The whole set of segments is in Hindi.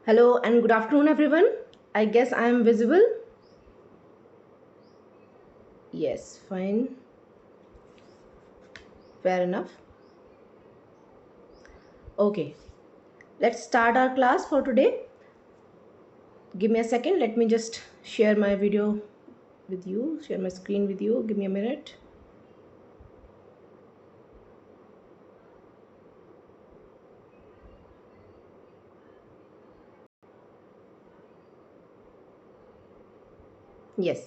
Hello and good afternoon, everyone. I guess I am visible. Yes, fine. Fair enough. Okay, let's start our class for today. Give me a second. Let me just share my video with you, share my screen with you. Give me a minute. Yes.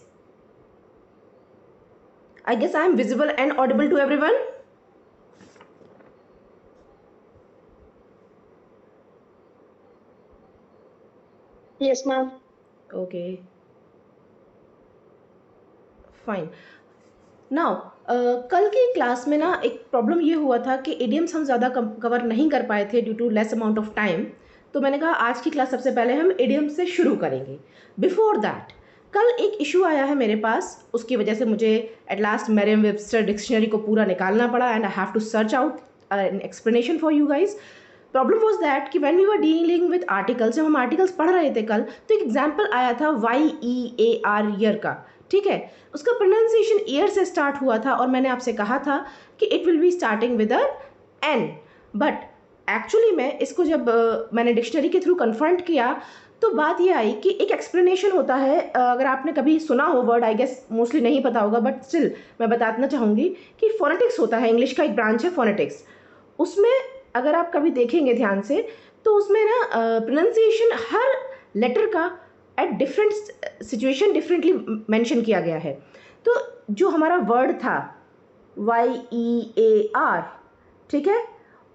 I guess I am visible and audible to everyone. Yes, ma'am. Okay, fine. Now कल की क्लास में ना एक प्रॉब्लम ये हुआ था कि इडियम्स हम ज़्यादा कवर नहीं कर पाए थे due to less amount of time. तो मैंने कहा आज की क्लास सबसे पहले हम इडियम्स से शुरू करेंगे। बिफोर दैट कल एक इशू आया है मेरे पास, उसकी वजह से मुझे at last Merriam Webster dictionary को पूरा निकालना पड़ा and I have to search out an explanation for you guys. Problem was that कि when we were dealing with articles, जब हम आर्टिकल्स पढ़ रहे थे कल, तो एक एग्जाम्पल आया था YEAR ईयर का। ठीक है, उसका प्रोनाउंसिएशन ईयर से स्टार्ट हुआ था और मैंने आपसे कहा था कि it will be starting with a an, but actually में इसको जब मैंने डिक्शनरी के थ्रू कन्फ्रंट किया तो बात ये आई कि एक एक्सप्लेनेशन होता है। अगर आपने कभी सुना हो वर्ड, आई गेस मोस्टली नहीं पता होगा, बट स्टिल मैं बताना चाहूँगी कि फोनेटिक्स होता है, इंग्लिश का एक ब्रांच है फोनेटिक्स। उसमें अगर आप कभी देखेंगे ध्यान से तो उसमें ना प्रोनाउंसिएशन हर लेटर का at different situation differently mention किया गया है। तो जो हमारा वर्ड था YEAR, ठीक है,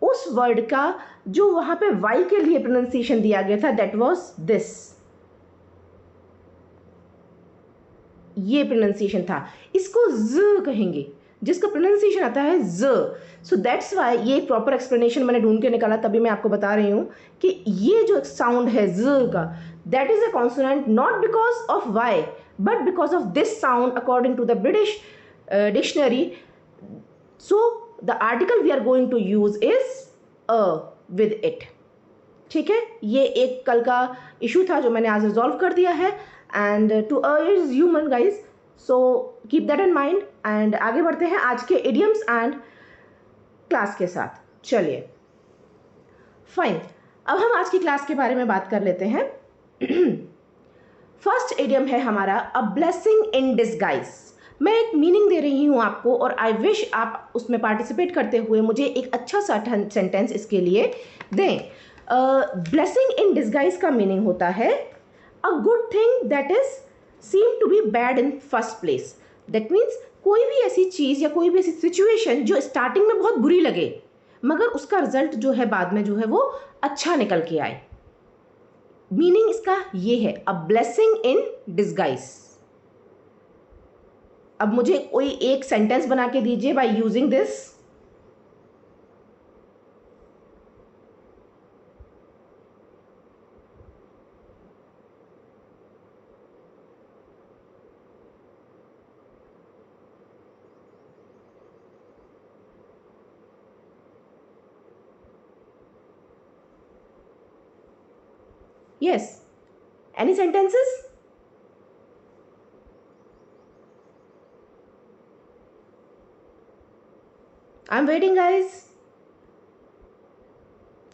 उस वर्ड का जो वहाँ पे वाई के लिए प्रोनाउंसिएशन दिया गया था दैट वाज दिस, ये प्रोनाउंसिएशन था। इसको ज कहेंगे, जिसका प्रोनाउंसिएशन आता है ज। सो दैट्स वाई ये प्रॉपर एक्सप्लेनेशन मैंने ढूंढ के निकाला, तभी मैं आपको बता रही हूँ कि ये जो साउंड है ज का, that is a consonant not because of Y but because of this sound according to the British dictionary. So the article we are going to use is a with it. ठीक है, ये एक कल का इशू था जो मैंने आज रिजॉल्व कर दिया है and two is human guys, so keep that in mind and आगे बढ़ते हैं आज के इडियम्स एंड क्लास के साथ। चलिए फाइन, अब हम आज की क्लास के बारे में बात कर लेते हैं। फर्स्ट इडियम है हमारा अ ब्लेसिंग इन डिसगाइज। मैं एक मीनिंग दे रही हूँ आपको और आई विश आप उसमें पार्टिसिपेट करते हुए मुझे एक अच्छा सा सेंटेंस इसके लिए दें। ब्लेसिंग इन डिसगाइज का मीनिंग होता है a good thing that is seem to be bad in first place. That means कोई भी ऐसी चीज़ या कोई भी ऐसी सिचुएशन जो स्टार्टिंग में बहुत बुरी लगे मगर उसका रिजल्ट जो है बाद में जो है वो अच्छा निकल के आए। मीनिंग इसका ये है अ ब्लेसिंग इन डिसगाइज। अब मुझे कोई एक सेंटेंस बना के दीजिए by using this. Yes. Any sentences? I'm waiting, guys.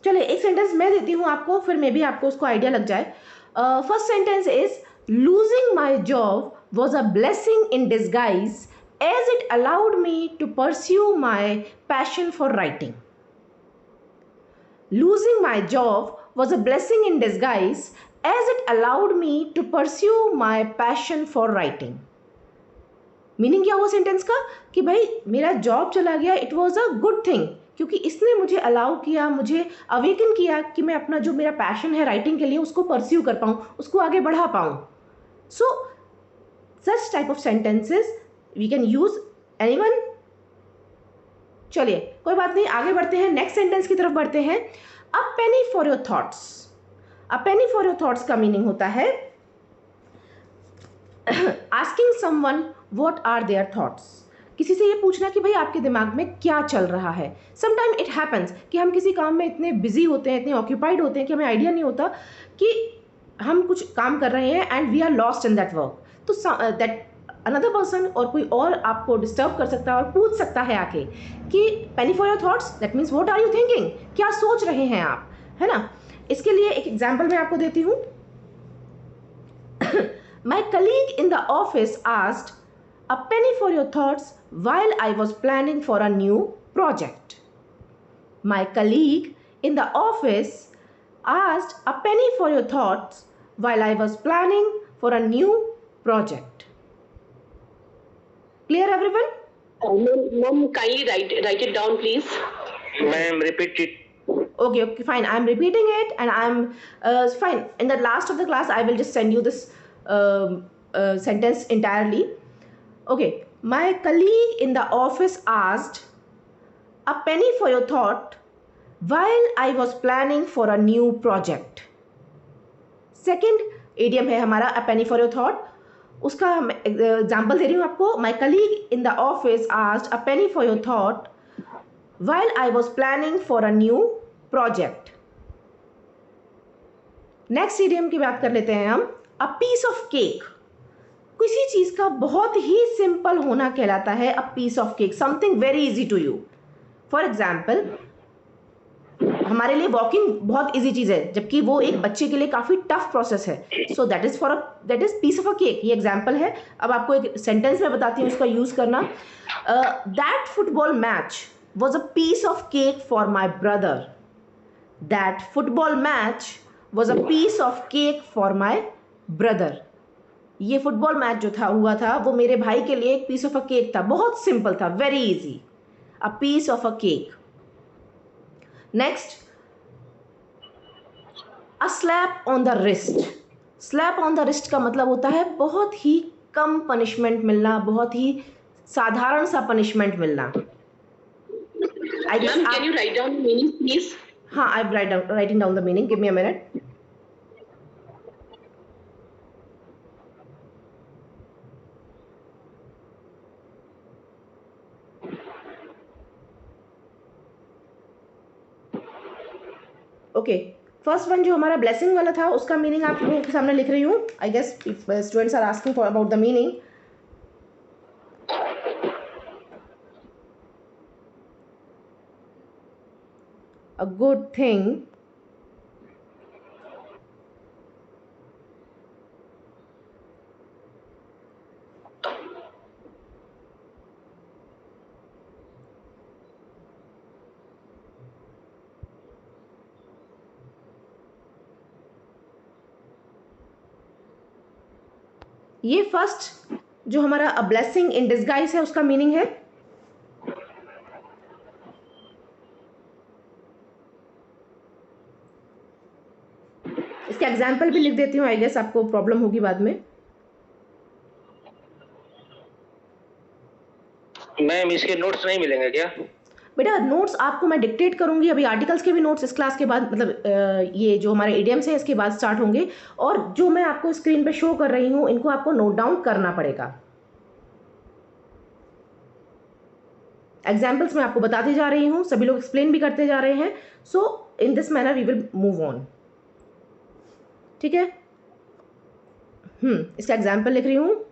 चलिए एक सेंटेंस मैं देती हूँ आपको, फिर मे बी आपको उसको आइडिया लग जाए। First sentence is losing my job was a blessing in disguise as it allowed me to pursue my passion for writing. Losing my job was a blessing in disguise as it allowed me to pursue my passion for writing. Meaning क्या हुआ सेंटेंस का कि भाई मेरा जॉब चला गया, it was a good thing, क्योंकि इसने मुझे अलाउ किया, मुझे अवेकन किया कि मैं अपना जो मेरा पैशन है राइटिंग के लिए उसको परस्यू कर पाऊँ, उसको आगे बढ़ा पाऊँ। So such type of sentences we can use. Anyone? चलिए कोई बात नहीं, आगे बढ़ते हैं, नेक्स्ट सेंटेंस की तरफ बढ़ते हैं। A penny for your thoughts. A penny for your thoughts का मीनिंग होता है asking someone what are their thoughts. किसी से ये पूछना कि भाई आपके दिमाग में क्या चल रहा है. समटाइम इट हैपन्स कि हम किसी काम में इतने बिजी होते हैं, इतने ऑक्यूपाइड होते हैं कि हमें आइडिया नहीं होता कि हम कुछ काम कर रहे हैं and we are lost in that work. तो दैट अनदर पर्सन और कोई और आपको डिस्टर्ब कर सकता है और पूछ सकता है आके कि penny for your thoughts, that means what are you thinking, क्या सोच रहे हैं आप, है ना. इसके लिए एक एग्जाम्पल मैं आपको देती हूँ. My colleague in the office asked a penny for your thoughts while I was planning for a new project. My colleague in the office asked a penny for your thoughts while I was planning for a new project. Clear, everyone? Mom, kindly write it down, please. Ma'am, repeat it. Okay, fine. I'm repeating it, and I'm fine. In the last of the class, I will just send you this sentence entirely. Okay, my colleague in the office asked a penny for your thought while I was planning for a new project. Second idiom है हमारा a penny for your thought. उसका एग्जाम्पल दे रही हूँ आपको. My colleague in the office asked a penny for your thought while I was planning for a new project. Next idiom की बात कर लेते हैं हम. A piece of cake. किसी चीज का बहुत ही सिंपल होना कहलाता है a piece of cake. Something very easy to you. For example, हमारे लिए वॉकिंग बहुत इजी चीज है, जबकि वो एक बच्चे के लिए काफी टफ प्रोसेस है. So that is peace of a cake. ये एग्जाम्पल है. अब आपको एक सेंटेंस में बताती हूँ उसका यूज करना. That football match was a piece of cake for my brother. That football match was a piece of cake for my brother. ये फुटबॉल मैच जो था हुआ था वो मेरे भाई के लिए एक पीस ऑफ अ केक था. बहुत सिंपल था, very easy. A piece of a cake. Next, a slap on the wrist. Slap on the wrist का मतलब होता है बहुत ही कम पनिशमेंट मिलना, बहुत ही साधारण सा पनिशमेंट मिलना. Ma'am, can you write down the meaning, please? हाँ, I am writing down the meaning. Give me a minute. Okay, first one जो हमारा ब्लेसिंग वाला था उसका मीनिंग आप लोगों के सामने लिख रही हूँ. I guess if students are asking for about the meaning. A good thing ये फर्स्ट जो हमारा अ ब्लेसिंग इन डिस्गाइज है उसका मीनिंग है. इसका एग्जाम्पल भी लिख देती हूँ. आई गेस आपको प्रॉब्लम होगी बाद में. मैम, इसके नोट्स नहीं मिलेंगे क्या? बेटा नोट्स आपको मैं डिक्टेट करूंगी. अभी आर्टिकल्स के भी नोट्स इस क्लास के बाद, मतलब ये जो हमारे इडियम्स हैं इसके बाद स्टार्ट होंगे. और जो मैं आपको स्क्रीन पे शो कर रही हूँ इनको आपको नोट डाउन करना पड़ेगा. एग्जाम्पल्स मैं आपको बताती जा रही हूँ, सभी लोग एक्सप्लेन भी करते जा रहे हैं. So in this manner we will move on. ठीक है. इसका एग्जाम्पल लिख रही हूँ.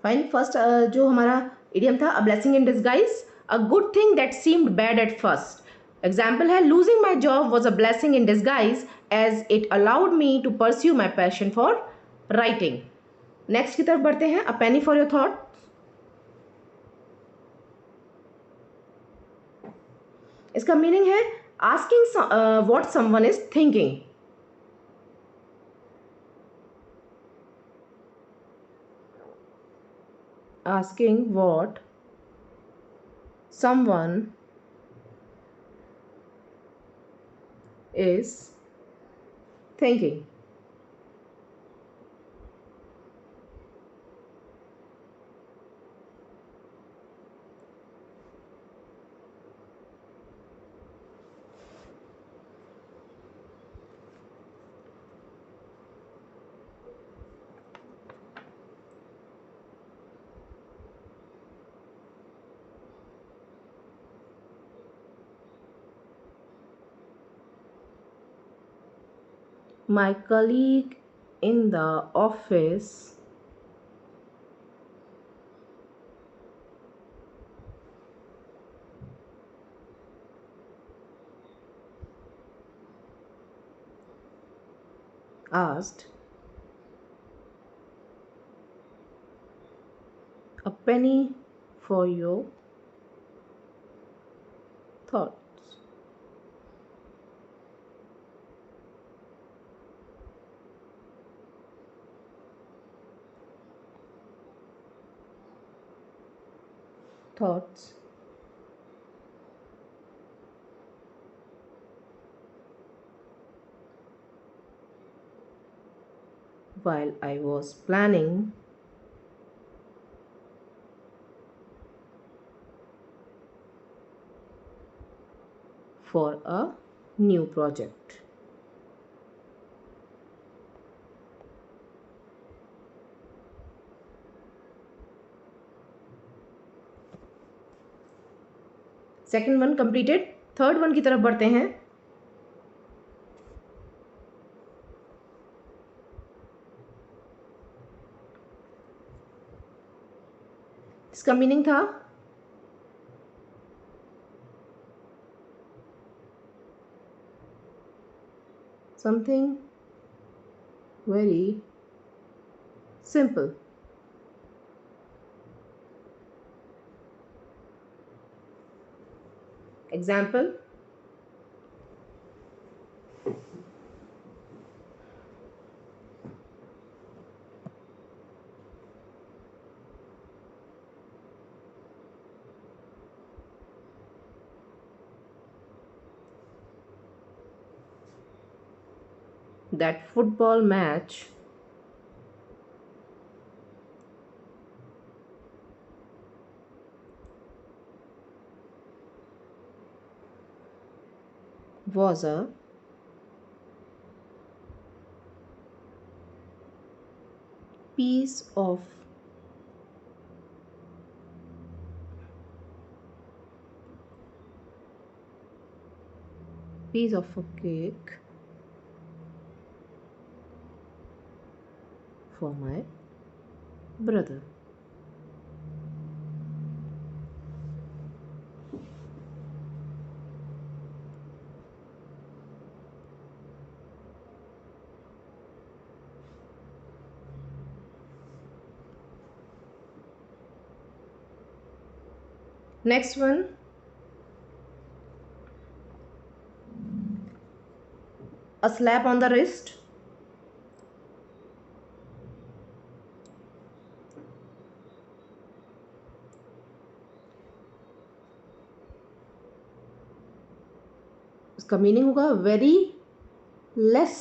फाइन. फर्स्ट जो हमारा इडियम था, a blessing in disguise, a good thing that seemed bad at first. Example है, losing my job was a blessing in disguise as it allowed me to pursue my passion for writing. Next की तरफ बढ़ते हैं. A penny for your thought. इसका मीनिंग है asking what someone is thinking. Asking what someone is thinking. My colleague in the office asked a penny for your thoughts. Thoughts. While I was planning for a new project. Second one completed. Third one की तरफ बढ़ते हैं. इसका मीनिंग था something very simple. Example, that football match was a piece of a cake for my brother. Next one, a slap on the wrist. इसका मीनिंग होगा वेरी लेस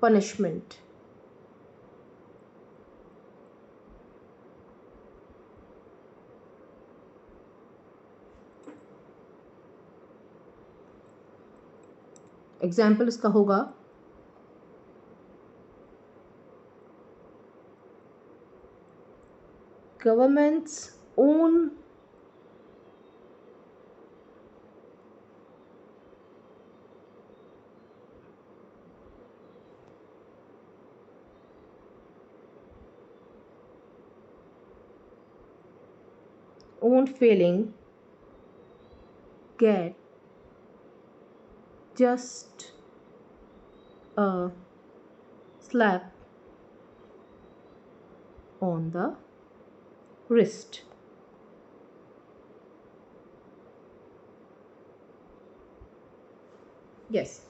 पनिशमेंट. एग्जाम्पल इसका होगा, governments own own feeling get just a slap on the wrist. Yes.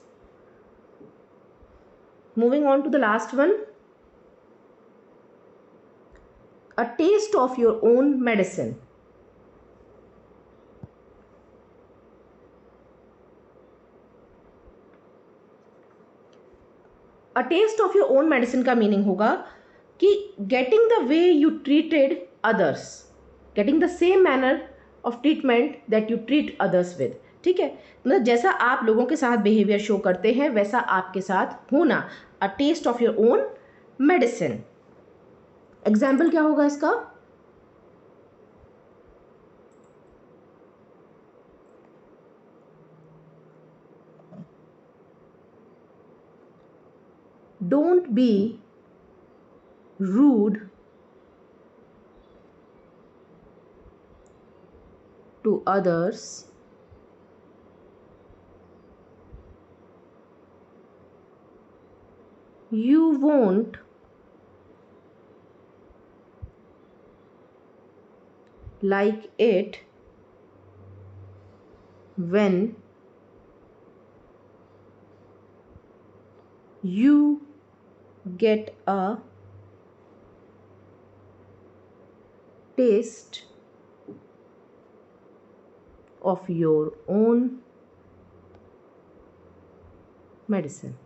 Moving on to the last one. A taste of your own medicine. A taste of your own medicine का मीनिंग होगा कि getting the way you treated others, getting the same manner of treatment that you treat others with. ठीक है, मतलब जैसा आप लोगों के साथ बिहेवियर शो करते हैं वैसा आपके साथ होना. A test of your own medicine. Example क्या होगा इसका? Don't be rude to others. You won't like it when you get a taste of your own medicine.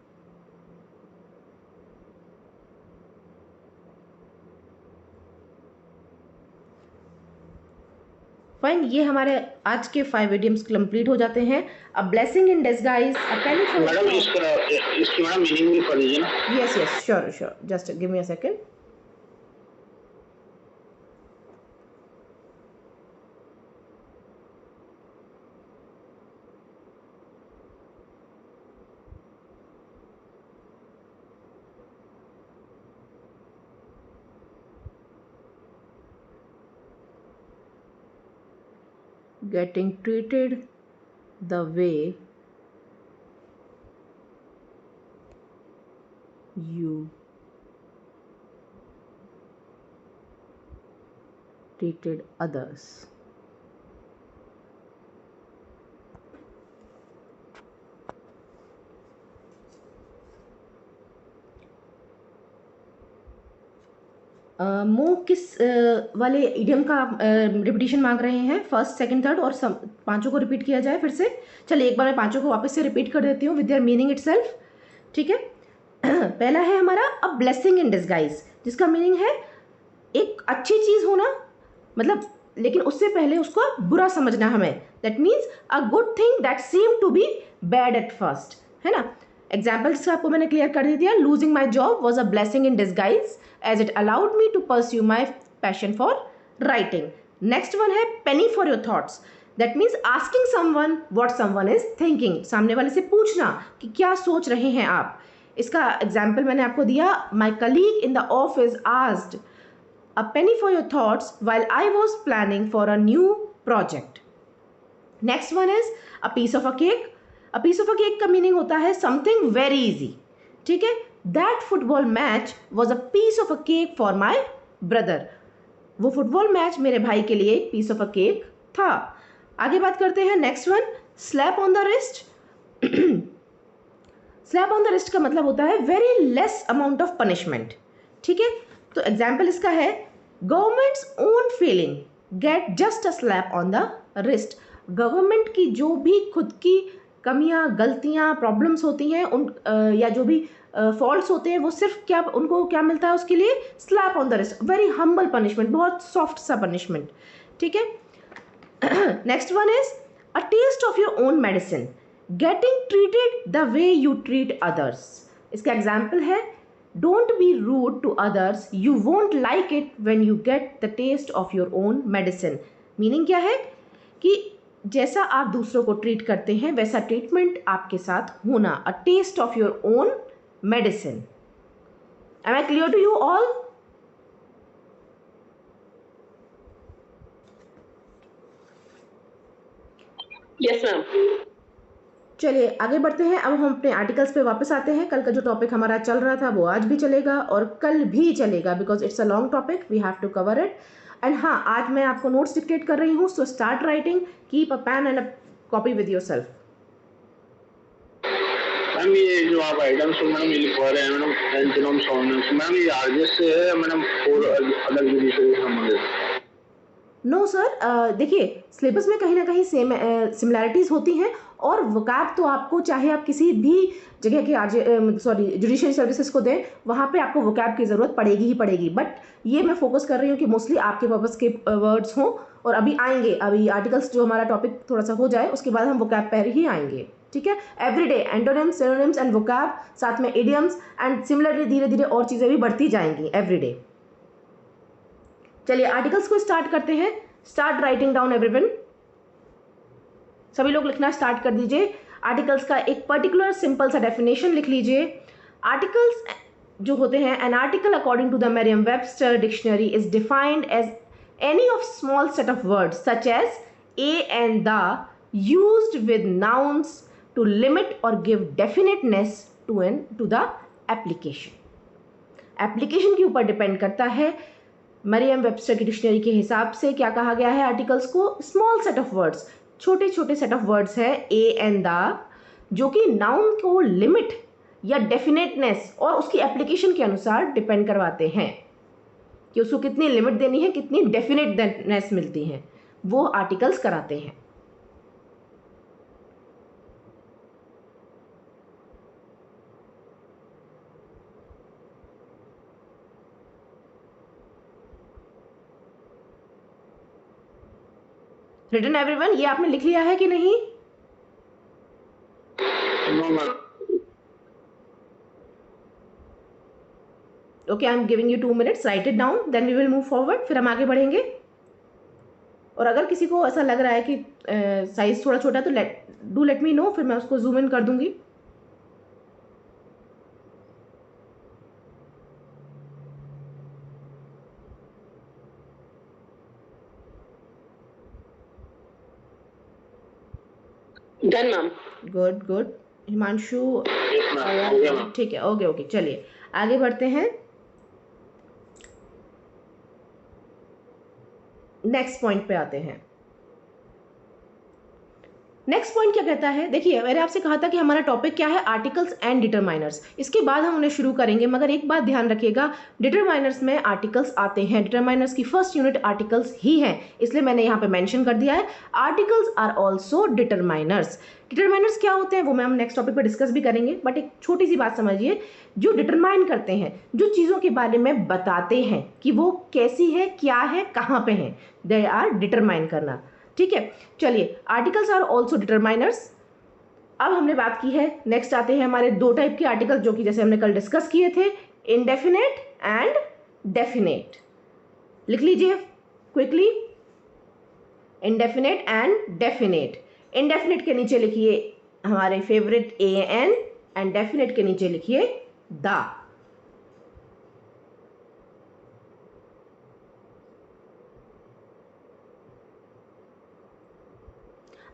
Fine, ये हमारे आज के 5 इडियम्स कंप्लीट हो जाते हैं. अ blessing in disguise, a penny for madam इसकी मैडम मीनिंग भी पढ़ लीजिए ना. Yes yes sure sure, just give me a second. Getting treated the way you treated others. मोह किस वाले इडियम का रिपीटिशन मांग रहे हैं? फर्स्ट, सेकंड, थर्ड और पांचों को रिपीट किया जाए फिर से. चलिए एक बार मैं पांचों को वापस से रिपीट कर देती हूँ विद देयर मीनिंग इटसेल्फ. ठीक है. पहला है हमारा अ ब्लेसिंग इन डिस्गाइज, जिसका मीनिंग है एक अच्छी चीज़ होना, मतलब लेकिन उससे पहले उसको बुरा समझना हमें. That means a good thing that seem to be bad at first, है ना. एग्जाम्पल्स आपको मैंने क्लियर कर दिया. Losing my job was a blessing in disguise as it allowed me to pursue my passion for writing. Next one है penny for your thoughts. That means asking someone what someone is thinking. सामने वाले से पूछना कि क्या सोच रहे हैं आप. इसका एग्जाम्पल मैंने आपको दिया. My colleague in the office asked a penny for your thoughts while I was planning for a new project. Next one is a piece of a cake. A piece of a cake का meaning होता है something very easy. ठीक है. That football match was a piece of a cake for my brother. वो फुटबॉल मैच मेरे भाई के लिए piece of a cake था. आगे बात करते हैं. Next one, slap on the wrist. slap on the wrist का मतलब होता है very less amount of punishment. ठीक है. तो एग्जाम्पल इसका है governments own failing get just a slap on the wrist. Government की जो भी खुद की कमियां, गलतियां, प्रॉब्लम्स होती हैं उन या जो भी फॉल्ट्स होते हैं वो सिर्फ क्या उनको क्या मिलता है उसके लिए? Slap on the wrist. Very humble punishment, बहुत सॉफ्ट सा पनिशमेंट. ठीक है. Next one is a test of your own medicine getting treated the way you treat others. इसका एग्जाम्पल है don't be rude to others, you won't like it when you get the test of your own medicine. Meaning क्या है कि जैसा आप दूसरों को ट्रीट करते हैं वैसा ट्रीटमेंट आपके साथ होना. A test of your own medicine. Am I clear to you all? Yes, ma'am. चलिए आगे बढ़ते हैं। अब हम अपने आर्टिकल्स पे वापस आते हैं। कल का जो टॉपिक हमारा चल रहा था वो आज भी चलेगा और कल भी चलेगा, because it's a long topic, we have to cover it. And हाँ, आज मैं आपको नोट्स डिक्टेट कर रही हूँ, so start writing, keep a pen and a copy with yourself. Ma'am ये जो आप आइटम्स हो मैडम ये लिखवा रहे हैं मैडम, एंटोनिम सिनोनिम्स, मैम ये आरजेस से है मैडम और अलग विधि से संबंधित? नो सर, देखिए सिलेबस में कहीं ना कहीं सेम सिमिलैरिटीज़ होती हैं, और वोकैब तो आपको चाहे आप किसी भी जगह के जुडिशियल सर्विसेज को दें, वहाँ पे आपको वोकैब की ज़रूरत पड़ेगी ही पड़ेगी। बट ये मैं फोकस कर रही हूँ कि मोस्टली आपके पर्पस के वर्ड्स हों, और अभी आएंगे, अभी आर्टिकल्स जो हमारा टॉपिक थोड़ा सा हो जाए उसके बाद हम वोकैब पर ही आएंगे, ठीक है। Everyday antonyms, synonyms and vocab, साथ में इडियम्स, एंड सिमिलरली धीरे धीरे और चीज़ें भी बढ़ती जाएंगी एवरीडे। चलिए आर्टिकल्स को स्टार्ट करते हैं। स्टार्ट राइटिंग डाउन एवरीवन, सभी लोग लिखना स्टार्ट कर दीजिए। आर्टिकल्स का एक पर्टिकुलर सिंपल सा डेफिनेशन लिख लीजिए। आर्टिकल्स जो होते हैं, an article according to the Merriam Webster dictionary is defined as any of small set of words such as a and the used with nouns to limit और give definiteness to the application. Application के ऊपर डिपेंड करता है। मरियम वेबस्टर की डिक्शनरी के हिसाब से क्या कहा गया है, आर्टिकल्स को स्मॉल सेट ऑफ वर्ड्स, छोटे छोटे सेट ऑफ वर्ड्स है ए एंड द, जो कि नाउन को लिमिट या डेफिनेटनेस और उसकी एप्लीकेशन के अनुसार डिपेंड करवाते हैं कि उसको कितनी लिमिट देनी है, कितनी डेफिनेटनेस मिलती है, वो आर्टिकल्स कराते हैं। रिटन एवरीवन, ये आपने लिख लिया है कि नहीं? No ma'am. Okay, I am giving you 2 minutes, write it down, then we will move forward, फिर हम आगे बढ़ेंगे। और अगर किसी को ऐसा लग रहा है कि साइज थोड़ा छोटा है तो लेट मी नो, फिर मैं उसको जूम इन कर दूंगी। Done, ma'am. Good good Himanshu, yes ma'am, हो गया मैम। ठीक है, ओके ओके, चलिए आगे बढ़ते हैं। नेक्स्ट पॉइंट पे आते हैं। नेक्स्ट पॉइंट क्या कहता है, देखिए मैंने आपसे कहा था कि हमारा टॉपिक क्या है, आर्टिकल्स एंड डिटरमाइनर्स। इसके बाद हम उन्हें शुरू करेंगे, मगर एक बात ध्यान रखिएगा, डिटरमाइनर्स में आर्टिकल्स आते हैं। डिटरमाइनर्स की फर्स्ट यूनिट आर्टिकल्स ही है, इसलिए मैंने यहाँ पे मेंशन कर दिया है, articles are also determiners. Determiners क्या होते हैं वो मैं हम नेक्स्ट टॉपिक पर डिस्कस भी करेंगे, बट एक छोटी सी बात समझिए, जो डिटरमाइन करते हैं, जो चीज़ों के बारे में बताते हैं कि वो कैसी है, क्या है, कहाँ पे है, दे आर डिटरमाइन करना, ठीक है। चलिए आर्टिकल्स आर ऑल्सो डिटरमाइनर्स। अब हमने बात की है, नेक्स्ट आते हैं हमारे दो टाइप के आर्टिकल, जो कि जैसे हमने कल डिस्कस किए थे, इनडेफिनेट एंड डेफिनेट। लिख लीजिए quickly, indefinite and definite. Indefinite के नीचे लिखिए हमारे favourite a an, and definite के नीचे लिखिए द।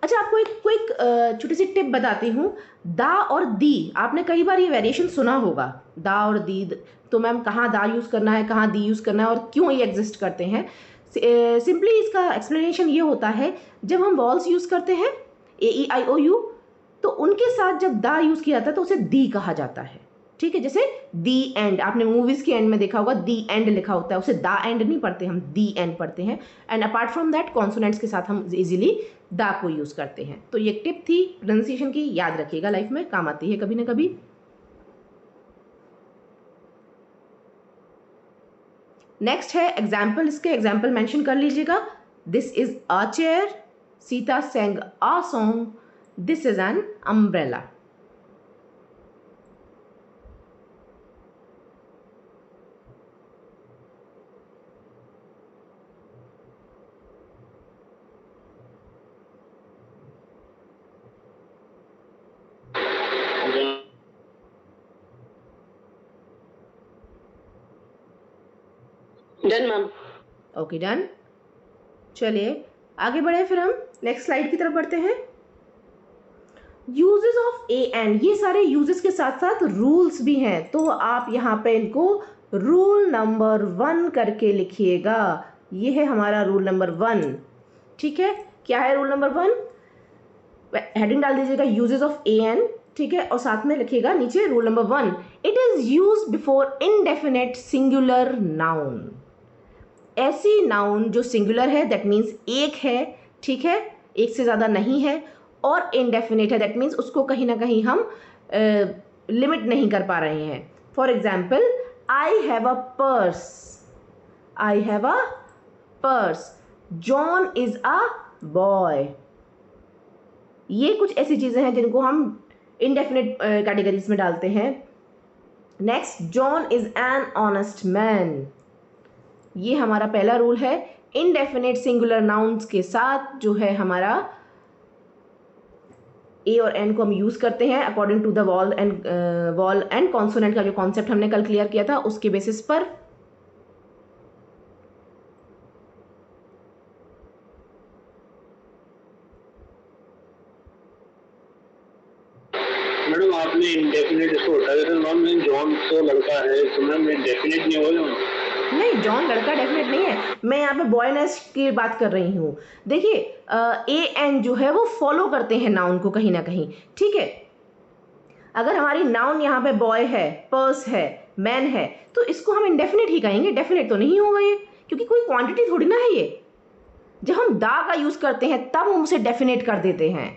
अच्छा, आपको एक क्विक छोटी सी टिप बताती हूँ। दा और दी, आपने कई बार ये वेरिएशन सुना होगा, दा और दी, तो मैम कहाँ दा यूज़ करना है, कहाँ दी यूज़ करना है, और क्यों ये एग्जिस्ट करते हैं। सिंपली इसका एक्सप्लेनेशन ये होता है, जब हम वॉल्स यूज़ करते हैं AEIOU, तो उनके साथ जब दा यूज़ किया जाता है तो उसे दी कहा जाता है, ठीक है। जैसे दी एंड, आपने मूवीज़ के एंड में देखा होगा दी एंड लिखा होता है, उसे दा एंड नहीं पढ़ते, हम दी एंड पढ़ते हैं। And apart from that consonants के साथ हम इजीली दा को यूज़ करते हैं। तो ये टिप थी प्रोनाउंसिएशन की, याद रखिएगा, लाइफ में काम आती है कभी ना कभी। नेक्स्ट है एग्जाम्पल, इसके एग्जाम्पल मेंशन कर लीजिएगा। This is a chair, Sita sang a song, this is an umbrella. Done, ma'am. Okay done. चलिए आगे बढ़े, फिर हम नेक्स्ट स्लाइड की तरफ बढ़ते हैं। यूजेस ऑफ ए एंड, ये सारे यूजेस के साथ साथ रूल्स भी हैं, तो आप यहाँ पे इनको रूल नंबर 1 करके लिखिएगा। ये है हमारा रूल नंबर 1। ठीक है, क्या है रूल नंबर 1? हेडिंग डाल दीजिएगा यूजेस ऑफ ए एन, ठीक है, और साथ में लिखिएगा नीचे rule number 1, it is use before indefinite singular noun. ऐसी नाउन जो सिंगुलर है, दैट मीन्स एक है, ठीक है, एक से ज़्यादा नहीं है, और इनडेफिनेट है, दैट मीन्स उसको कहीं ना कहीं हम लिमिट नहीं कर पा रहे हैं। For example, I have a purse, I have a purse, John is a boy. ये कुछ ऐसी चीज़ें हैं जिनको हम इनडेफिनेट कैटेगरीज में डालते हैं। Next, John is an honest man, ये हमारा पहला रूल है। इनडेफिनेट सिंगुलर नाउन्स के साथ जो है हमारा ए और एन को हम यूज करते हैं according to the vowel and consonant का जो कॉन्सेप्ट हमने कल क्लियर किया था उसके बेसिस पर। मैडम आपने इंडेफिनेट इसको उठा दिया था मैम, जॉन तो लड़का है तो मैम इंडेफिनेट नहीं होगा? नहीं, जॉन लड़का डेफिनेट नहीं है, मैं यहाँ पे बॉयनेस की बात कर रही हूँ। देखिए, ए एन जो है वो फॉलो करते हैं नाउन को कहीं ना कहीं, ठीक है। अगर हमारी नाउन यहाँ पे बॉय है, पर्स है, मैन है, तो इसको हम इंडेफिनेट ही कहेंगे, डेफिनेट तो नहीं होगा ये, क्योंकि कोई क्वांटिटी थोड़ी ना है ये। जब हम दा का यूज़ करते हैं तब हम उसे डेफिनेट कर देते हैं।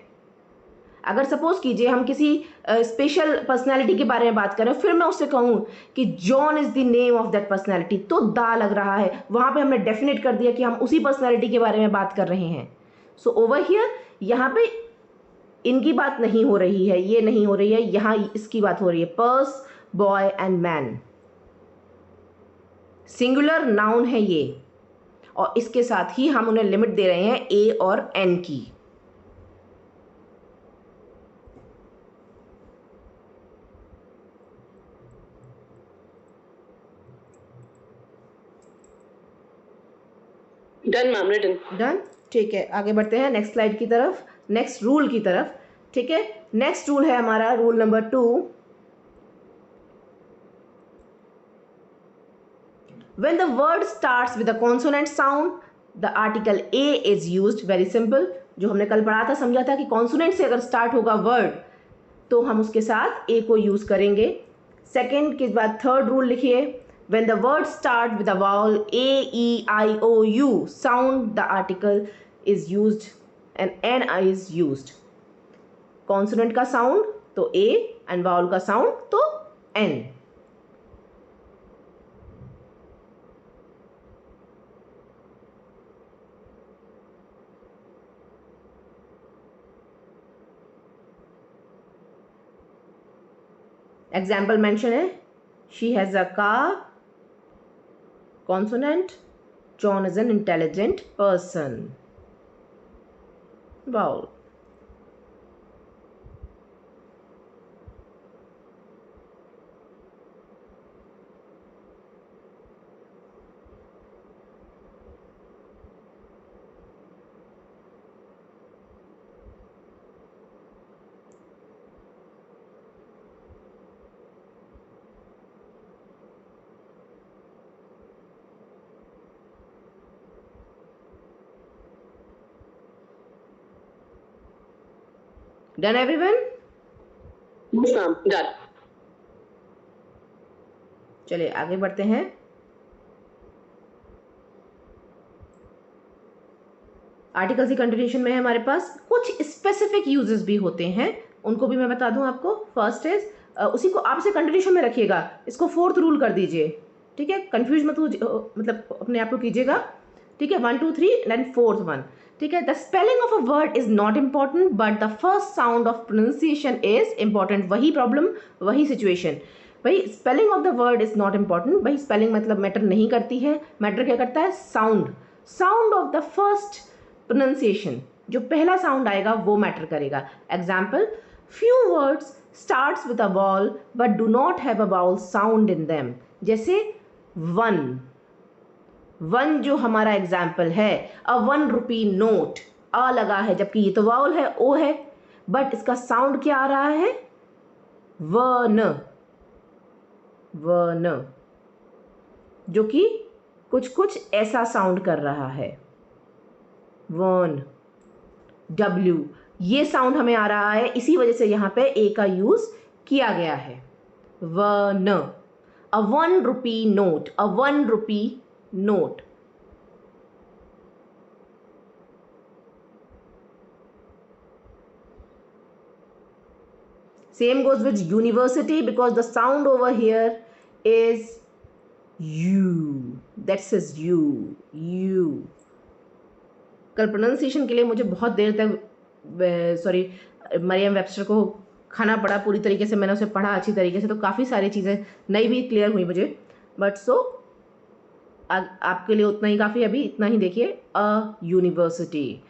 अगर सपोज कीजिए हम किसी स्पेशल पर्सनालिटी के बारे में बात करें, फिर मैं उससे कहूँ कि John is the name of that personality, तो दा लग रहा है, वहाँ पे हमने डेफिनेट कर दिया कि हम उसी पर्सनालिटी के बारे में बात कर रहे हैं। सो ओवर हियर, यहाँ पे इनकी बात नहीं हो रही है, ये नहीं हो रही है, यहाँ इसकी बात हो रही है, purse, boy and man. Singular noun है ये, और इसके साथ ही हम उन्हें लिमिट दे रहे हैं ए और एन की। Done ma'am, written. डन, ठीक है, आगे बढ़ते हैं नेक्स्ट स्लाइड की तरफ, नेक्स्ट रूल की तरफ। ठीक है, नेक्स्ट रूल है हमारा rule number 2। When the word starts with a consonant sound, the article a is used. Very simple, जो हमने कल पढ़ा था, समझा था कि कॉन्सोनेंट से अगर स्टार्ट होगा वर्ड तो हम उसके साथ ए को यूज करेंगे। सेकेंड के बाद थर्ड रूल लिखिए, when the word start with a vowel a, e, i, o, u sound, the article is used and n is used. Consonant का साउंड तो a एंड वाउल का साउंड तो n। एग्जाम्पल मेंशन है, she has a car, consonant, John is an intelligent person, vowel। Done everyone? Yes ma'am, done. चलिए आगे बढ़ते हैं। आर्टिकल्स की कंटिन्यूशन में है हमारे पास कुछ स्पेसिफिक यूजेस भी होते हैं, उनको भी मैं बता दूं आपको। फर्स्ट इज, उसी को आप से कंटिन्यूशन में रखिएगा, इसको फोर्थ रूल कर दीजिए, ठीक है, कंफ्यूज मत मतलब अपने आप को कीजिएगा, ठीक है। 1 2 3 एंड फोर्थ वन, ठीक है। The spelling of a word is not important but the first sound of pronunciation is important. वही प्रॉब्लम, वही सिचुएशन, भाई spelling of the word is not important, भाई स्पेलिंग मतलब मैटर नहीं करती है, मैटर क्या करता है, sound. Sound of the first pronunciation, जो पहला साउंड आएगा वो मैटर करेगा। Example, few words starts with a wall but do not have a vowel sound in them. जैसे वन, वन जो हमारा एग्जाम्पल है, अ 1 रुपी नोट, अ लगा है जबकि ये तो वाउल है, ओ है। बट इसका साउंड क्या आ रहा है, वन, वन, जो कि कुछ कुछ ऐसा साउंड कर रहा है, वन, डब्ल्यू, ये साउंड हमें आ रहा है, इसी वजह से यहाँ पे ए का यूज किया गया है, one, a 1 rupee note, a 1 rupee note. Same goes with university because the sound over here is U. That says U. U. कल प्रोनाउंसिएशन के लिए मुझे बहुत देर तक मरियम वेबस्टर को खाना पड़ा पूरी तरीके से, मैंने उसे पढ़ा अच्छी तरीके से, तो काफ़ी सारी चीज़ें नई भी क्लियर हुई मुझे, बट आपके लिए उतना ही काफ़ी, अभी इतना ही देखिए, अ यूनिवर्सिटी।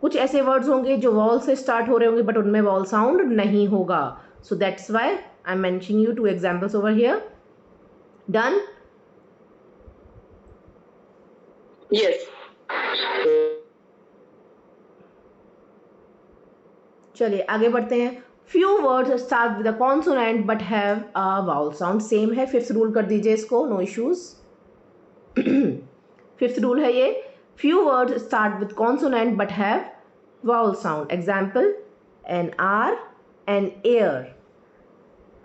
कुछ ऐसे वर्ड्स होंगे जो वॉल से स्टार्ट हो रहे होंगे बट उनमें वॉल साउंड नहीं होगा, so that's why I am mentioning you 2 examples over here. Done? Yes. चलिए आगे बढ़ते हैं। Few words start with a consonant but have a vowel sound, same है, फिफ्थ रूल कर दीजिए इसको, नो इश्यूज। फिफ्थ रूल है ये, few words start with consonant but have vowel sound. Example, an R, an heir.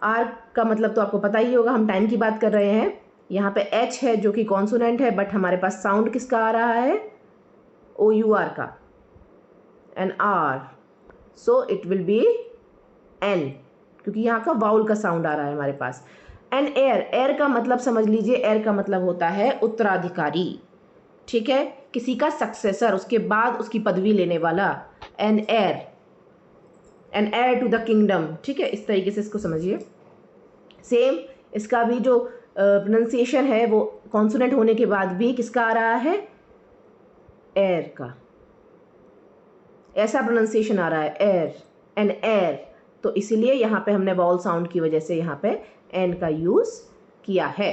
R का मतलब तो आपको पता ही होगा, हम टाइम की बात कर रहे हैं। यहाँ पे एच है जो कि कॉन्सोनेंट है, बट हमारे पास साउंड किसका आ रहा है, ओ यू आर का, an R, so it will be an, क्योंकि यहाँ का वाउल का साउंड आ रहा है हमारे पास। एन एयर, एयर का मतलब समझ लीजिए, एयर का मतलब होता है उत्तराधिकारी, ठीक है, किसी का सक्सेसर, उसके बाद उसकी पदवी लेने वाला, an heir, an heir to the kingdom, ठीक है, इस तरीके से इसको समझिए। सेम इसका भी जो प्रोनाउंसिएशन है वो कॉन्सोनेंट होने के बाद भी किसका आ रहा है, एयर का, ऐसा प्रोनाउंसिएशन आ रहा है, एयर, एन एयर, तो इसीलिए यहाँ पे हमने वॉल साउंड की वजह से यहाँ पे एन का यूज किया है।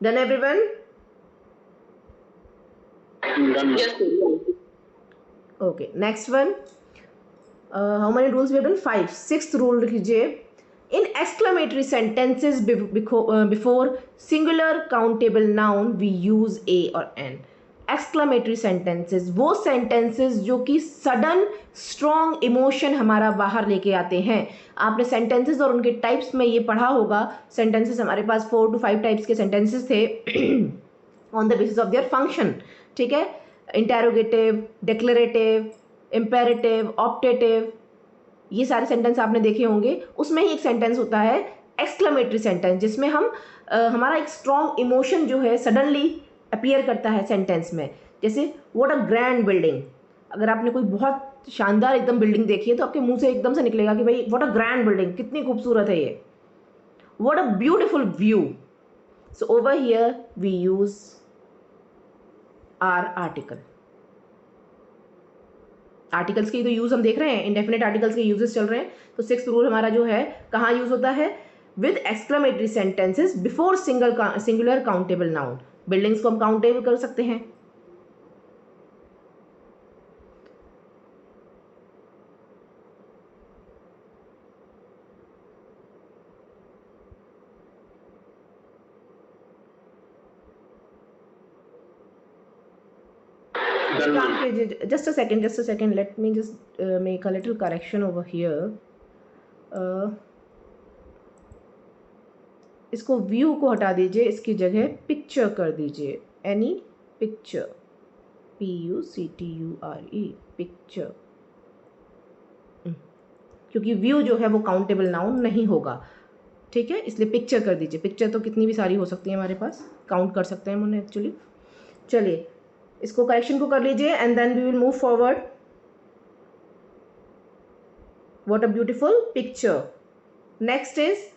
Done everyone? Done. Yes. Okay, next one. How many rules we have done? 5. Sixth rule लीजिए, in exclamatory sentences before singular countable noun we use a or n. Exclamatory sentences, वो सेंटेंसेस जो कि सडन स्ट्रॉन्ग इमोशन हमारा बाहर लेके आते हैं। आपने सेंटेंसेस और उनके टाइप्स में ये पढ़ा होगा, सेंटेंसेस हमारे पास 4 to 5 टाइप्स के सेंटेंसेस थे on the basis of their function, ठीक है, इंटेरोगेटिव, डिक्लेरेटिव, इम्पेरेटिव, ऑप्टेटिव, ये सारे सेंटेंस आपने देखे होंगे। उसमें ही एक सेंटेंस होता है एक्सक्लेमेटरी सेंटेंस, जिसमें हम हमारा एक स्ट्रॉन्ग इमोशन जो है सडनली अपीयर करता है सेंटेंस में। जैसे व्हाट अ ग्रैंड बिल्डिंग, अगर आपने कोई बहुत शानदार एकदम बिल्डिंग देखी है तो आपके मुंह से एकदम से निकलेगा कि भाई व्हाट अ ग्रैंड बिल्डिंग, कितनी खूबसूरत है ये, what a beautiful view. So over here we use our article. Articles के तो यूज हम देख रहे हैं, इंडेफिनिट आर्टिकल्स के यूजेस चल रहे हैं। तो सिक्स्थ रूल हमारा जो है कहाँ यूज होता है, with exclamatory sentences before singular countable noun. Buildings को हम काउंटेबल कर सकते हैं। Just a second, let me just make a little correction over here. इसको व्यू को हटा दीजिए, इसकी जगह पिक्चर कर दीजिए, एनी पिक्चर, PUCTURE, पिक्चर, क्योंकि व्यू जो है वो काउंटेबल नाउन नहीं होगा, ठीक है, इसलिए पिक्चर कर दीजिए। पिक्चर तो कितनी भी सारी हो सकती है हमारे पास, काउंट कर सकते हैं हम उन्हें एक्चुअली। चलिए इसको करेक्शन को कर लीजिए and then we will move forward. What a beautiful picture. Next is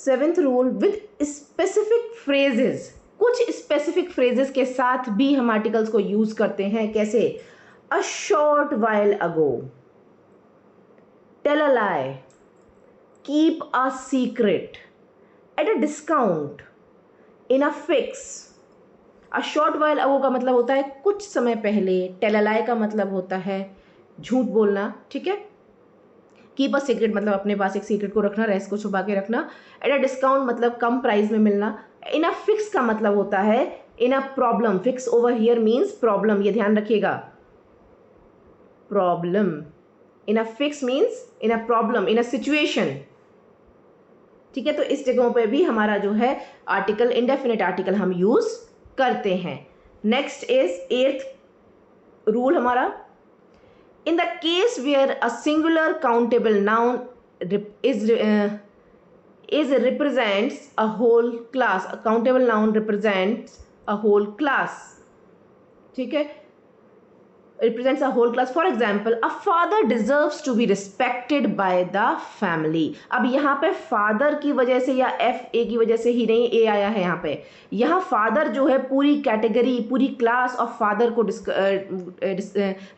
7th rule with specific phrases, कुछ स्पेसिफिक फ्रेजेस के साथ भी हम आर्टिकल्स को यूज करते हैं. कैसे? A short while ago, tell a lie, keep a secret, at a discount, in a fix. A short while ago का मतलब होता है कुछ समय पहले. टेल अ लाई का मतलब होता है झूठ बोलना. ठीक है. कीप अ सीक्रेट मतलब अपने पास एक सीक्रेट को रखना, रहस्य को छुपा के रखना. एट अ डिस्काउंट मतलब कम प्राइस में मिलना. इन अ फिक्स का मतलब होता है in a problem. Fix over here means problem, ये ध्यान रखिएगा. Problem. In a fix means in a problem, in a situation. ठीक है. तो इस जगहों पे भी हमारा जो है आर्टिकल, इंडेफिनिट आर्टिकल हम यूज करते हैं. नेक्स्ट इज 8th रूल हमारा. In the case where a singular countable noun is represents a whole class, a countable noun represents a whole class. ठीक है. Represents a whole class. For example, a father deserves to be respected by the family. अब यहाँ पे father की वजह से या FA की वजह से ही नहीं, A आया है यहाँ पे. यहाँ father जो है पूरी कैटेगरी, पूरी क्लास ऑफ फादर को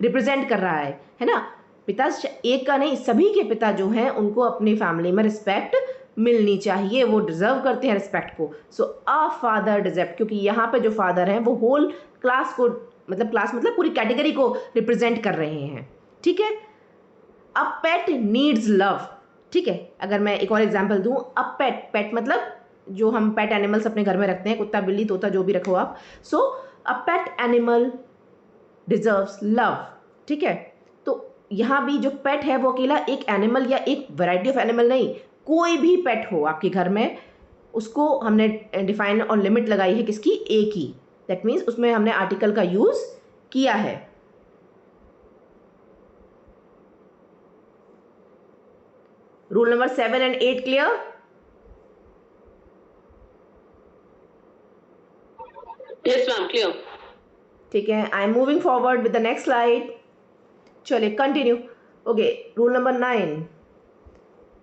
रिप्रेजेंट कर रहा है ना. पिता एक का नहीं, सभी के पिता जो हैं उनको अपनी फैमिली में रिस्पेक्ट मिलनी चाहिए, वो डिजर्व करते हैं रिस्पेक्ट को. सो अ फादर डिजर्व, क्योंकि यहाँ पे जो फादर हैं वो होल क्लास को, मतलब क्लास मतलब पूरी कैटेगरी को रिप्रेजेंट कर रहे हैं. ठीक है. अ पेट नीड्स लव. ठीक है. अगर मैं एक और एग्जांपल दूं, अ पेट, पेट मतलब जो हम पेट एनिमल्स अपने घर में रखते हैं, कुत्ता बिल्ली तोता जो भी रखो आप. सो अ पेट एनिमल डिजर्व्स लव. ठीक है. तो यहाँ भी जो पेट है वो अकेला एक एनिमल या एक वैरायटी ऑफ एनिमल नहीं, कोई भी पेट हो आपके घर में, उसको हमने डिफाइन और लिमिट लगाई है किसकी? ए की. दैट मीन्स उसमें हमने आर्टिकल का यूज किया है. Rule number 7 and 8 clear? Yes, ma'am. Clear. ठीक है. I am moving forward with the next slide. चलिए continue. Okay. Rule number 9.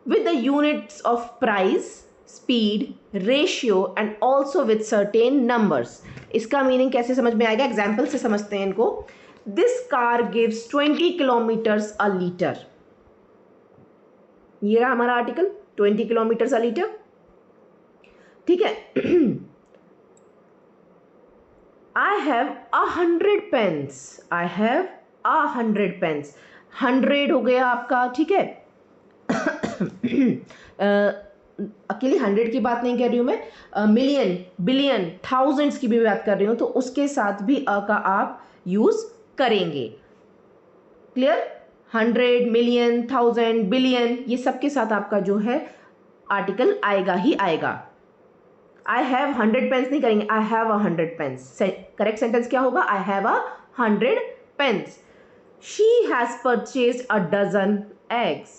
With the units of price, speed, ratio and also with certain numbers. इसका मीनिंग कैसे समझ में आएगा? एग्जाम्पल से समझते हैं इनको. This car gives 20 kilometres a litre. ये रहा हमारा आर्टिकल, 20 किलोमीटर्स अ लीटर. ठीक है. I have 100 pens. I have 100 pens. 100 हो गया आपका. ठीक है. अकेली 100 की बात नहीं कर रही हूँ मैं, मिलियन, बिलियन, थाउजेंड्स की भी बात कर रही हूँ, तो उसके साथ भी अ का आप यूज करेंगे. क्लियर? 100, मिलियन, थाउजेंड, बिलियन, ये सब के साथ आपका जो है आर्टिकल आएगा ही आएगा. आई हैव 100 पेन्स नहीं करेंगे, I have 100 pens. Correct sentence क्या होगा? I have 100 pens. She has purchased a dozen eggs.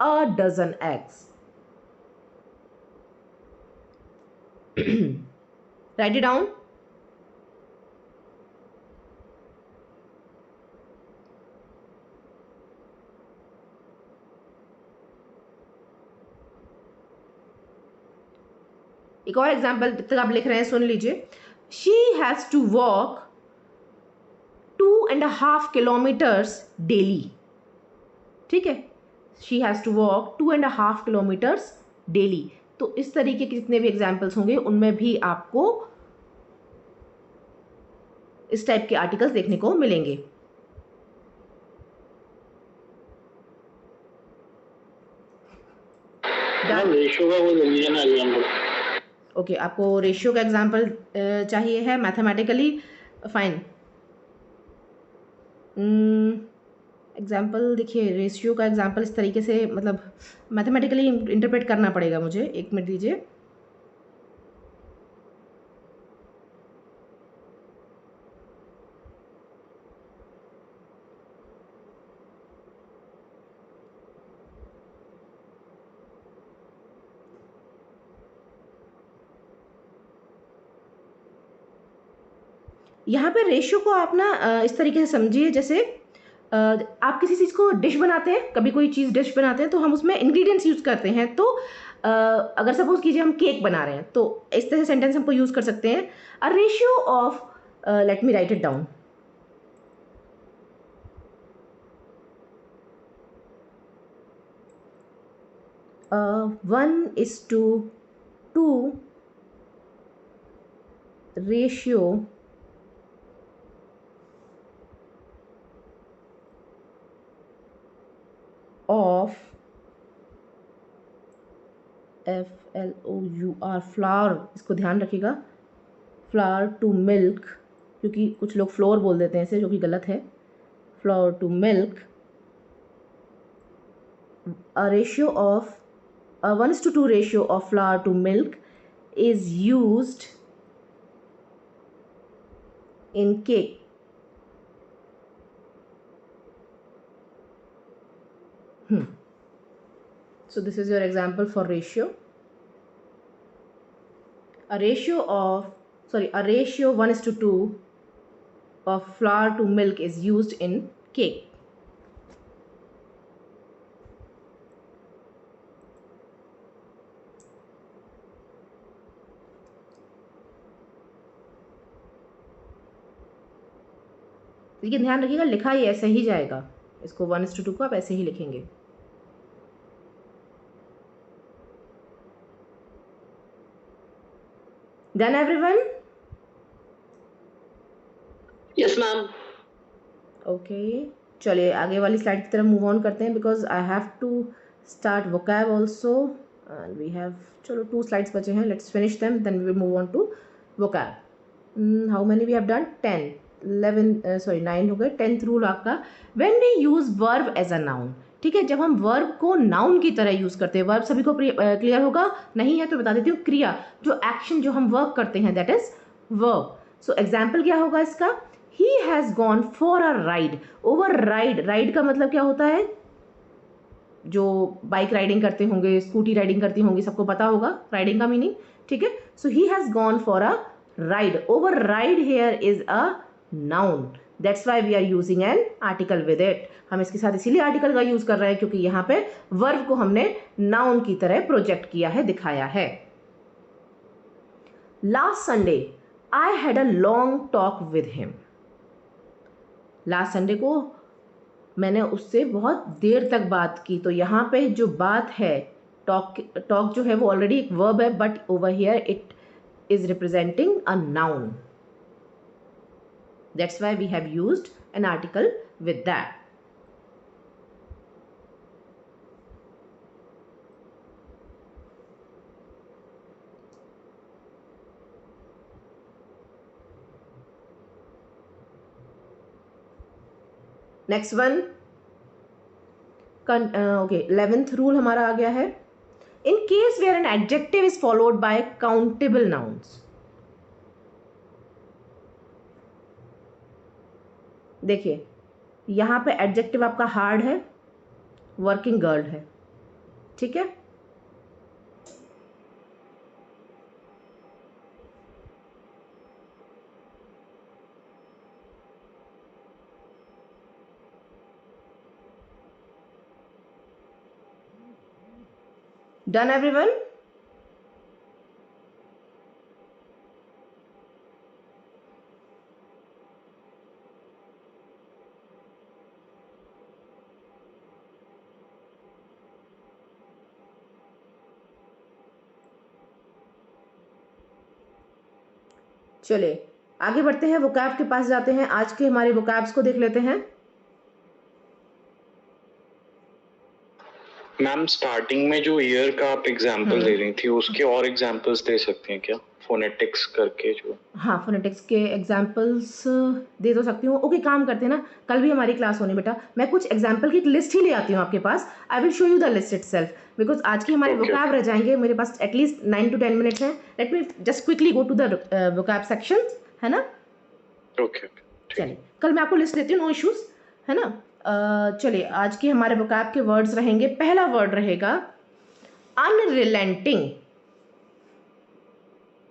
A dozen eggs. Write it down. एक और एग्जाम्पल जब तक आप लिख रहे हैं सुन लीजिए. She has to walk 2.5 kilometres daily. ठीक है. She has to walk 2.5 kilometres daily. तो इस तरीके के जितने भी एग्जाम्पल्स होंगे उनमें भी आपको इस टाइप के आर्टिकल्स देखने को मिलेंगे. रेशियो का कोई दीजिए ना एग्जांपल. ओके. आपको रेशियो का एग्जाम्पल चाहिए है मैथमेटिकली. फाइन. एग्जाम्पल देखिए, रेशियो का एग्जाम्पल इस तरीके से मतलब मैथमेटिकली इंटरप्रेट करना पड़ेगा मुझे. एक मिनट दीजिए. यहाँ पे रेशियो को आप ना इस तरीके से समझिए, जैसे आप किसी चीज़ को डिश बनाते हैं, कभी कोई चीज़ डिश बनाते हैं तो हम उसमें इंग्रेडिएंट्स यूज़ करते हैं. तो अगर सपोज कीजिए हम केक बना रहे हैं तो इस तरह से सेंटेंस हमको यूज कर सकते हैं, a ratio of, let me write it down, one is to two ratio of FLOUR flour, इसको ध्यान रखिएगा, फ्लावर टू मिल्क, क्योंकि कुछ लोग फ्लोर बोल देते हैं इसे, जो कि गलत है, flour to milk, a ratio of a 1:2 ratio of flour to milk is used in cake. So this is your example for ratio. A ratio 1:2 of flour to milk is used in cake. लेकिन ध्यान रखिएगा लिखा ही ऐसे ही जाएगा, इसको 1:2 को आप ऐसे ही लिखेंगे. Done everyone? Yes, ma'am. Okay. चलिए आगे वाली स्लाइड की तरफ मूव ऑन करते हैं, because I have to start vocab also and we have, चलो 2 स्लाइड्स बचे हैं, let's finish them then we will move on to vocab. How many we have done? 10, 11, sorry 9 हो गए. 10th रूल आपका, when we use verb as a noun. ठीक है, जब हम वर्ब को नाउन की तरह यूज करते हैं, वर्ब सभी को क्लियर होगा, नहीं है तो बता देती हूँ, क्रिया, जो एक्शन जो हम वर्क करते हैं, that is verb. So example क्या होगा इसका? He has gone for a ride. Over ride, ride का मतलब क्या होता है? जो बाइक राइडिंग करते होंगे, स्कूटी राइडिंग करती होंगी, सबको पता होगा राइडिंग का मीनिंग. ठीक है, so he has gone for a ride. Over ride here is a noun, that's why we are using an article with it. हम इसके साथ इसीलिए आर्टिकल का यूज कर रहे हैं क्योंकि यहाँ पे वर्ब को हमने नाउन की तरह प्रोजेक्ट किया है, दिखाया है. Last Sunday I had a long talk with him. Last Sunday को मैंने उससे बहुत देर तक बात की. तो यहाँ पे जो बात है, टॉक जो है वो ऑलरेडी एक वर्ब है, but over here it is representing a noun. That's why we have used an article with that. Next one, okay, 11th rule हमारा आ गया है. In case where an adjective is followed by countable nouns. देखिए यहाँ पे एडजेक्टिव आपका हार्ड है, वर्किंग गर्ल है. ठीक है, डन एवरीवन? चलिए आगे बढ़ते हैं, वोकैब के पास जाते हैं. आज के हमारे वोकैब्स को देख लेते हैं. मैम स्टार्टिंग में जो ईयर का आप एग्जांपल दे रही थी, उसके और एग्जांपल्स दे सकती हैं क्या? फोनेटिक्स करके जो, हाँ, फोनेटिक्स के एग्जाम्पल्स दे तो सकती हूँ. ओके, काम करते हैं ना, कल भी हमारी क्लास होनी बेटा, मैं कुछ एग्जाम्पल की एक लिस्ट ही ले आती हूँ आपके पास. I will show you the list itself, because आज के हमारे वोकैब रह जाएंगे मेरे पास एटलीस्ट 9 to 10 मिनट्स हैं. Let me just quickly go to the vocab section, है ना? ओके. चलिए कल मैं आपको लिस्ट देती हूँ, नो इश्यूज, है ना? चलिए आज के हमारे वोकैब के वर्ड्स रहेंगे. पहला वर्ड रहेगा अनरिलेंटिंग.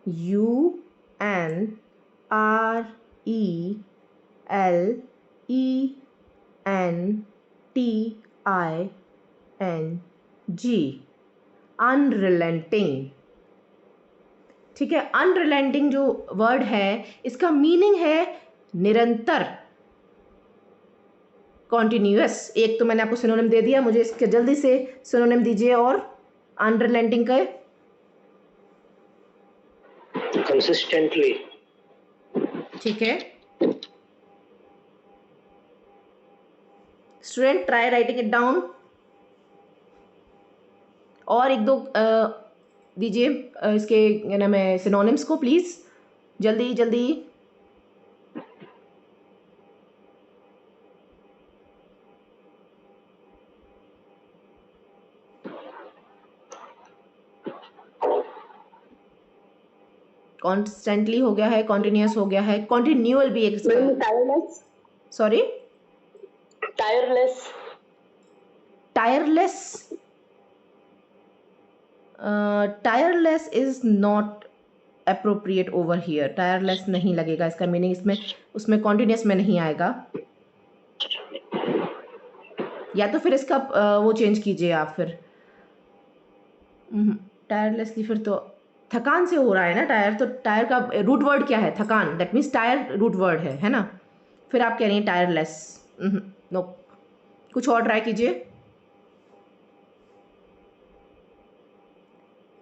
UNRELENTING. अनरिलेंटिंग। ठीक है, अनरिलेंटिंग जो वर्ड है इसका मीनिंग है निरंतर, कॉन्टिन्यूअस। एक तो मैंने आपको सिनोनिम दे दिया, मुझे इसके जल्दी से सिनोनिम दीजिए और अनरिलेंटिंग का। कंसिस्टेंटली। ठीक है student, try writing it down. और एक दो दीजिए इसके क्या नाम है सिनोनिम्स को प्लीज, जल्दी जल्दी। कॉन्स्टेंटली हो गया है, कॉन्टिन्यूअस हो गया है, कॉन्टिन्यूअल भी एक। Tireless. Sorry, tireless. Tireless. Tireless is not appropriate over here. Tireless नहीं लगेगा इसका मीनिंग, इसमें उसमें कॉन्टिन्यूअस में नहीं आएगा। या तो फिर इसका वो चेंज कीजिए आप फिर। टायरलेसली फिर तो थकान से हो रहा है ना टायर, तो टायर का रूट वर्ड क्या है? थकान। That means tire root word है ना। फिर आप कह रही हैं टायरलेस। नो, कुछ और ट्राई कीजिए।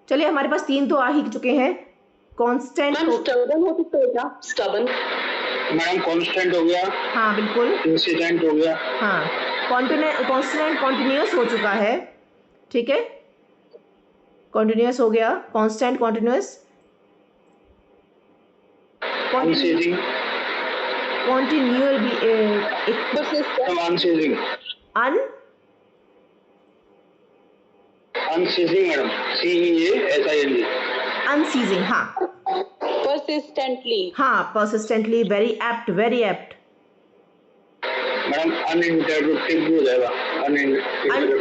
चलिए, हमारे पास 3 तो आ ही चुके हैं। कांस्टेंट मैम स्टबन हो सकता है क्या? स्टबन। मैडम कांस्टेंट हो गया, हाँ बिल्कुल, इंसिडेंट हो गया। हाँ कांस्टेंट कॉन्टिन्यूअस हो चुका है। ठीक है, कॉन्टिन्यूअस हो गया, कांस्टेंट कॉन्टिन्यूअस। अनसीजिंग। कॉन्टिन्यूअल भी एक अनसीजिंग। अन अनसीजिंग मैडम, CEASING। अनसीजिंग। हाँ परसिस्टेंटली। हाँ, persistently, very apt, very apt. Madam uninterrupted भी हो जाएगा।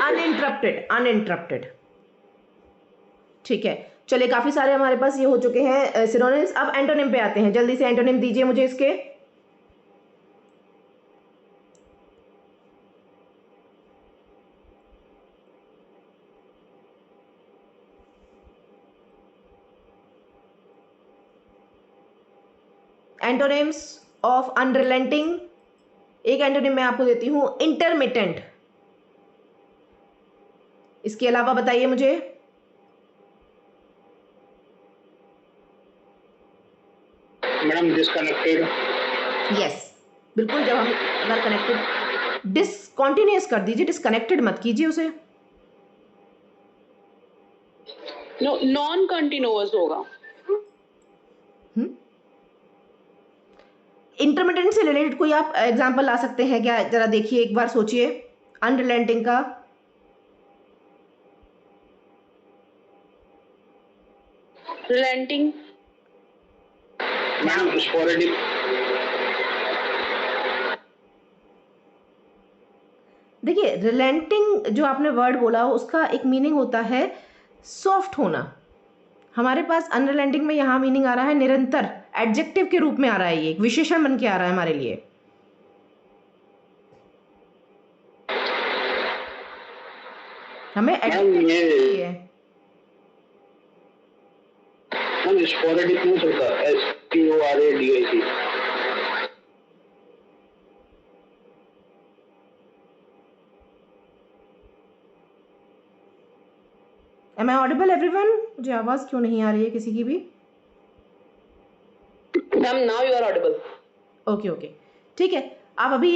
Uninterrupted, uninterrupted. ठीक है, चलिए काफी सारे हमारे पास ये हो चुके हैं सिनोनिम्स। अब एंटोनिम पे आते हैं, जल्दी से एंटोनिम दीजिए मुझे इसके। Antonyms of unrelenting. एक एंटोनिम मैं आपको देती हूं, इंटरमिटेंट। इसके अलावा बताइए मुझे। Madam disconnected. यस बिल्कुल, जब हम अगर कनेक्टेड, डिसकॉन्टिन्यूअस कर दीजिए, डिसकनेक्टेड मत कीजिए उसे। नो, नॉन कंटिन्यूअस होगा। इंटरमिटेंट से रिलेटेड कोई आप एग्जांपल ला सकते हैं क्या? जरा देखिए, एक बार सोचिए अनरिलेंटिंग का। रिलेंटिंग। Madam sporadic. देखिए, रिलेंटिंग जो आपने वर्ड बोला उसका एक मीनिंग होता है सॉफ्ट होना। हमारे पास अनरिलेंटिंग में यहाँ मीनिंग आ रहा है निरंतर, एडजेक्टिव के रूप में आ रहा है, ये एक विशेषण बन के आ रहा है हमारे लिए। हमें एडजेक्टिव चाहिए। मैम स्पोरेडिक नहीं चलता, SPORADIC। Am I audible everyone? मुझे आवाज़ क्यों नहीं आ रही है किसी की भी? Ma'am now you are audible. Okay okay, ठीक है। आप अभी,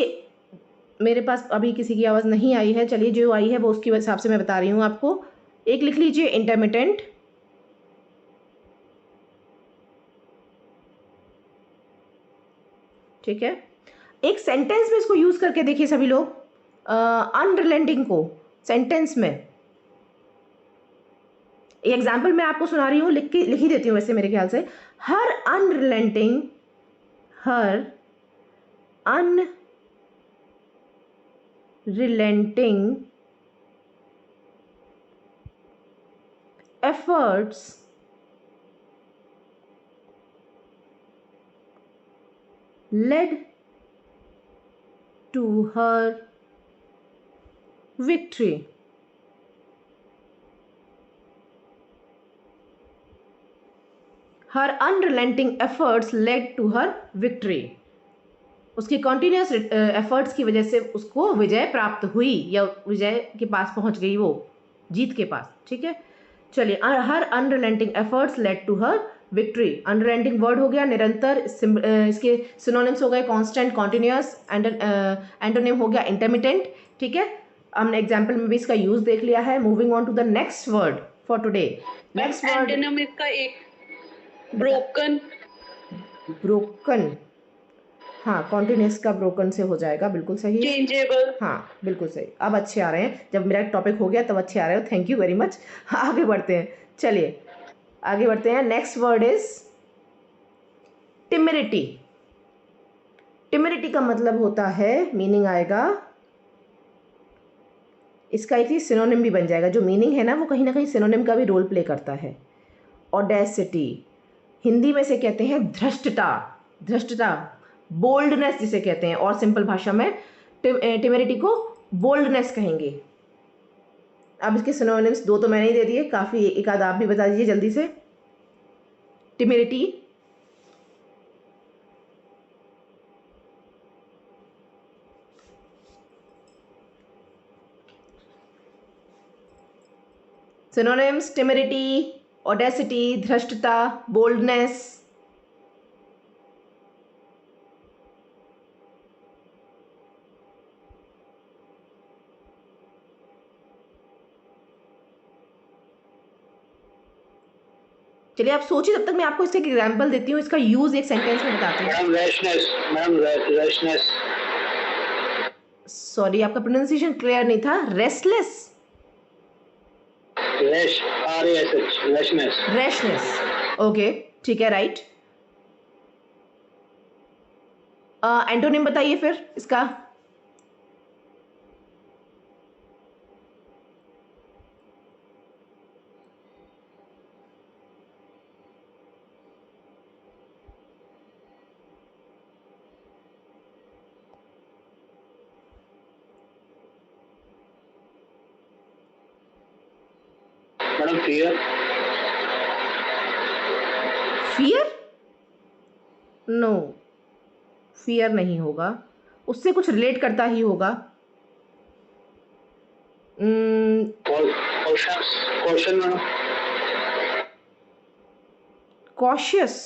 मेरे पास अभी किसी की आवाज़ नहीं आई है। चलिए, जो आई है वो उसके हिसाब से मैं बता रही हूँ आपको। एक लिख लीजिए, इंटरमिटेंट। ठीक है, एक सेंटेंस में इसको यूज़ करके देखिए सभी लोग, अनरिलेंटिंग को सेंटेंस में। एग्जाम्पल मैं आपको सुना रही हूँ, लिख ही देती हूँ वैसे मेरे ख्याल से। Her unrelenting efforts led to her victory. Her unrelenting efforts led to her victory, उसकी कॉन्टिन्यूस एफर्ट्स की वजह से उसको विजय प्राप्त हुई या विजय के पास पहुंच गई, वो जीत के पास। ठीक है, चलिए, her unrelenting efforts led to her victory. Unrelenting word हो गया निरंतर, इसके सिनोनिम्स हो गए कांस्टेंट, कॉन्टिन्यूस, एंटोनिम हो गया इंटरमिटेंट। ठीक है, हमने एग्जाम्पल में भी इसका यूज देख लिया है। Moving on to the next word for today. Next word antonym इसका एक ब्रोकन। ब्रोकन, हाँ, कॉन्टिन्यूस का ब्रोकन से हो जाएगा, बिल्कुल सही। चेंजेबल, हाँ, बिल्कुल सही। अब अच्छे आ रहे हैं, जब मेरा टॉपिक हो गया तब अच्छे आ रहे हो, थैंक यू वेरी मच। आगे बढ़ते हैं, चलिए आगे बढ़ते हैं। Next word is temerity. Temerity का मतलब होता है, मीनिंग आएगा, इसका एक ही सिनोनिम भी बन जाएगा। जो मीनिंग है ना वो कहीं ना कहीं सिनोनिम का भी रोल प्ले करता है। ऑडेसिटी, हिंदी में से कहते हैं धृष्टता, धृष्टता, बोल्डनेस जिसे कहते हैं, और सिंपल भाषा में टिमिरिटी को बोल्डनेस कहेंगे। अब इसके सिनोनिम्स दो तो मैंने ही दे दिए, काफ़ी, एक आध आप भी बता दीजिए जल्दी से। टिमिरिटी, सिनोनिम्स, टिमिरिटी, ऑडेसिटी, धृष्टता, बोल्डनेस। चलिए आप सोचिए, तब तक मैं आपको इसका एक एग्जाम्पल देती हूँ, इसका यूज एक सेंटेंस में बताती हूँ। Madam rashness, madam rashness. Sorry, आपका प्रोनाउंसिएशन क्लियर नहीं था। Restless, rash, RASH, rashness. Rashness, okay, ठीक है, राइट। एंटोनिम बताइए फिर इसका। Madam fear. Fear, no, fear नहीं होगा, उससे कुछ रिलेट करता ही होगा। Caution madam. कॉशियस,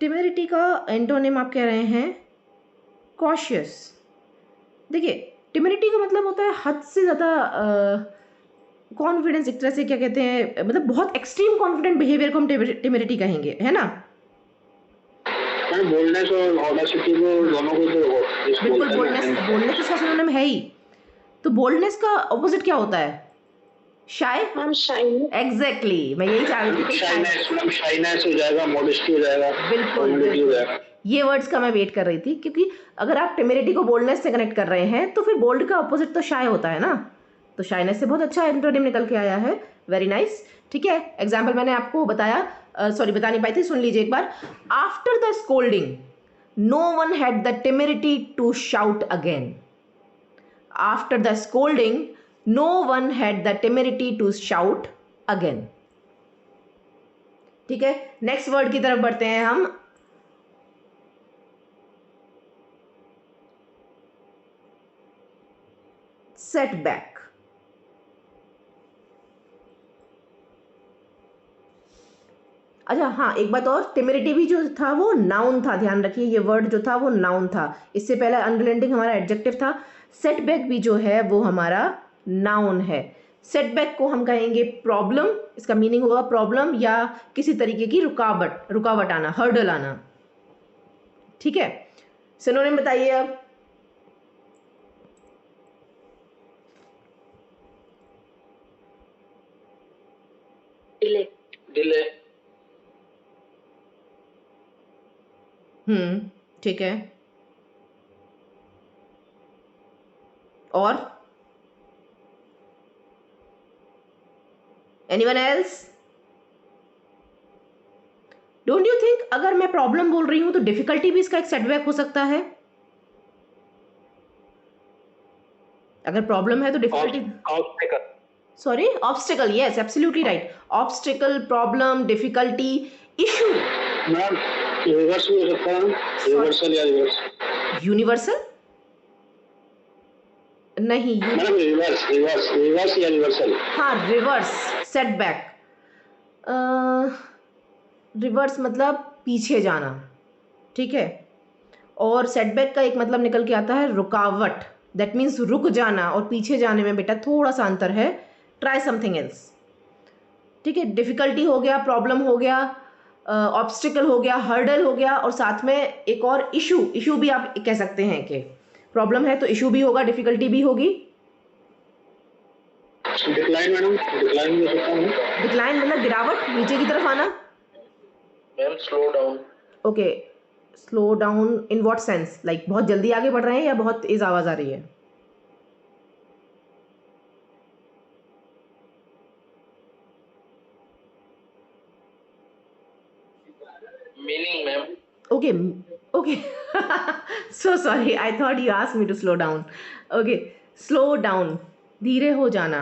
टिमिरिटी का एंटोनिम आप कह रहे हैं कॉशियस। देखिए, टिमिरिटी का मतलब होता है हद से ज़्यादा कॉन्फिडेंस, एक तरह से क्या कहते हैं, मतलब बहुत एक्सट्रीम कॉन्फिडेंट बिहेवियर को हम टिमिरिटी कहेंगे, है ना। मैडम बोल्डनेस और ऑडेसिटी को दोनों को तो बिल्कुल, बोल्डनेस, बोल्डनेस इसका सिनोनिम है ही। तो बोल्डनेस का ऑपोजिट क्या होता है? शाय। हम शाइन। एग्जैक्टली, मैं यही चाह रही थी। शाइनेस, मैडम शाइनेस हो जाएगा, मॉडेस्टी हो जाएगा, बिल्कुल, ह्यूमिलिटी हो जाएगा। ये वर्ड्स का मैं वेट कर रही थी, क्योंकि अगर आप टिमिरिटी को बोल्डनेस से कनेक्ट कर रहे हैं तो फिर बोल्ड का अपोजिट तो शाय होता है ना, तो शाइनेस से बहुत अच्छा एंटोनिम निकल के आया है। वेरी नाइस, ठीक है। एग्जाम्पल मैंने आपको बताया, सॉरी बता नहीं पाई थी, सुन लीजिए एक बार। After the scolding no one had the temerity to shout again. After the scolding no one had the temerity to shout again. ठीक है, नेक्स्ट वर्ड की तरफ बढ़ते हैं हम। सेटबैक। अच्छा हाँ, एक बात और, टिमिरिटी भी जो था वो नाउन था, ध्यान रखिए, ये वर्ड जो था वो नाउन था। इससे पहले अनरिलेंटिंग हमारा एडजेक्टिव था। सेटबैक भी जो है वो हमारा नाउन है। सेटबैक को हम कहेंगे प्रॉब्लम, इसका मीनिंग होगा प्रॉब्लम या किसी तरीके की रुकावट, रुकावट आना, हर्डल आना। ठीक है, सिनोनिम बताइए अब। Delay, delay. ठीक है, और anyone else? Don't you think अगर मैं प्रॉब्लम बोल रही हूं तो डिफिकल्टी भी इसका एक सेटबैक हो सकता है? अगर प्रॉब्लम है तो difficulty, sorry, obstacle, yes absolutely right. Obstacle, problem, difficulty, issue. Ma'am reverse भी हो सकता है, रिवर्सल या रिवर्स. यूनिवर्सल नहीं, मैडम रिवर्स रिवर्स रिवर्स या रिवर्सल. हाँ रिवर्स, सेटबैक. रिवर्स मतलब पीछे जाना, ठीक है. और सेटबैक का एक मतलब निकल के आता है रुकावट. दैट मीन्स रुक जाना, और पीछे जाने में बेटा थोड़ा सा अंतर है. Try something else. ठीक है. डिफिकल्टी हो गया, प्रॉब्लम हो गया, ऑब्स्टिकल हो गया, हर्डल हो गया, और साथ में एक और इशू. इशू भी आप कह सकते हैं कि प्रॉब्लम है तो इशू भी होगा, डिफिकल्टी भी होगी. डिक्लाइन मैडम, डिक्लाइन भी हो सकता है. डिक्लाइन मतलब गिरावट, नीचे की तरफ आना. Ma'am slow down. Okay, slow down in what sense? Like बहुत जल्दी आगे बढ़ रहे हैं या बहुत तेज आवाज आ रही है? Meaning ma'am. Okay, okay. So sorry, I thought you asked me to slow down. Okay, slow down, धीरे हो जाना.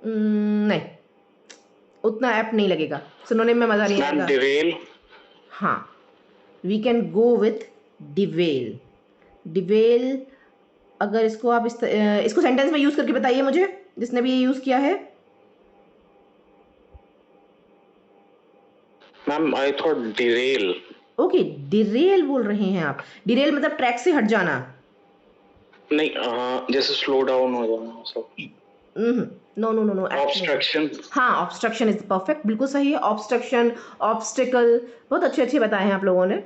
नहीं, उतना ऐप नहीं लगेगा, सिनोनिम में मज़ा नहीं मैम आएगा. डिवेल. हाँ, वी कैन गो विथ डिवेल. डिवेल, अगर इसको आप इसको सेंटेंस में यूज़ करके बताइए मुझे, जिसने भी ये यूज़ किया है. Ma'am I thought Daryl. Okay, Daryl बोल रहे हैं आप. डिरेल मतलब ट्रैक से हट जाना. नहीं जैसे स्लो डाउन हो जाना सब. No no no no. Obstruction. हाँ, ऑब्स्ट्रक्शन इज परफेक्ट, बिल्कुल सही है. ऑब्स्ट्रक्शन, ऑब्स्टिकल, बहुत अच्छे अच्छे बताए हैं आप लोगों ने.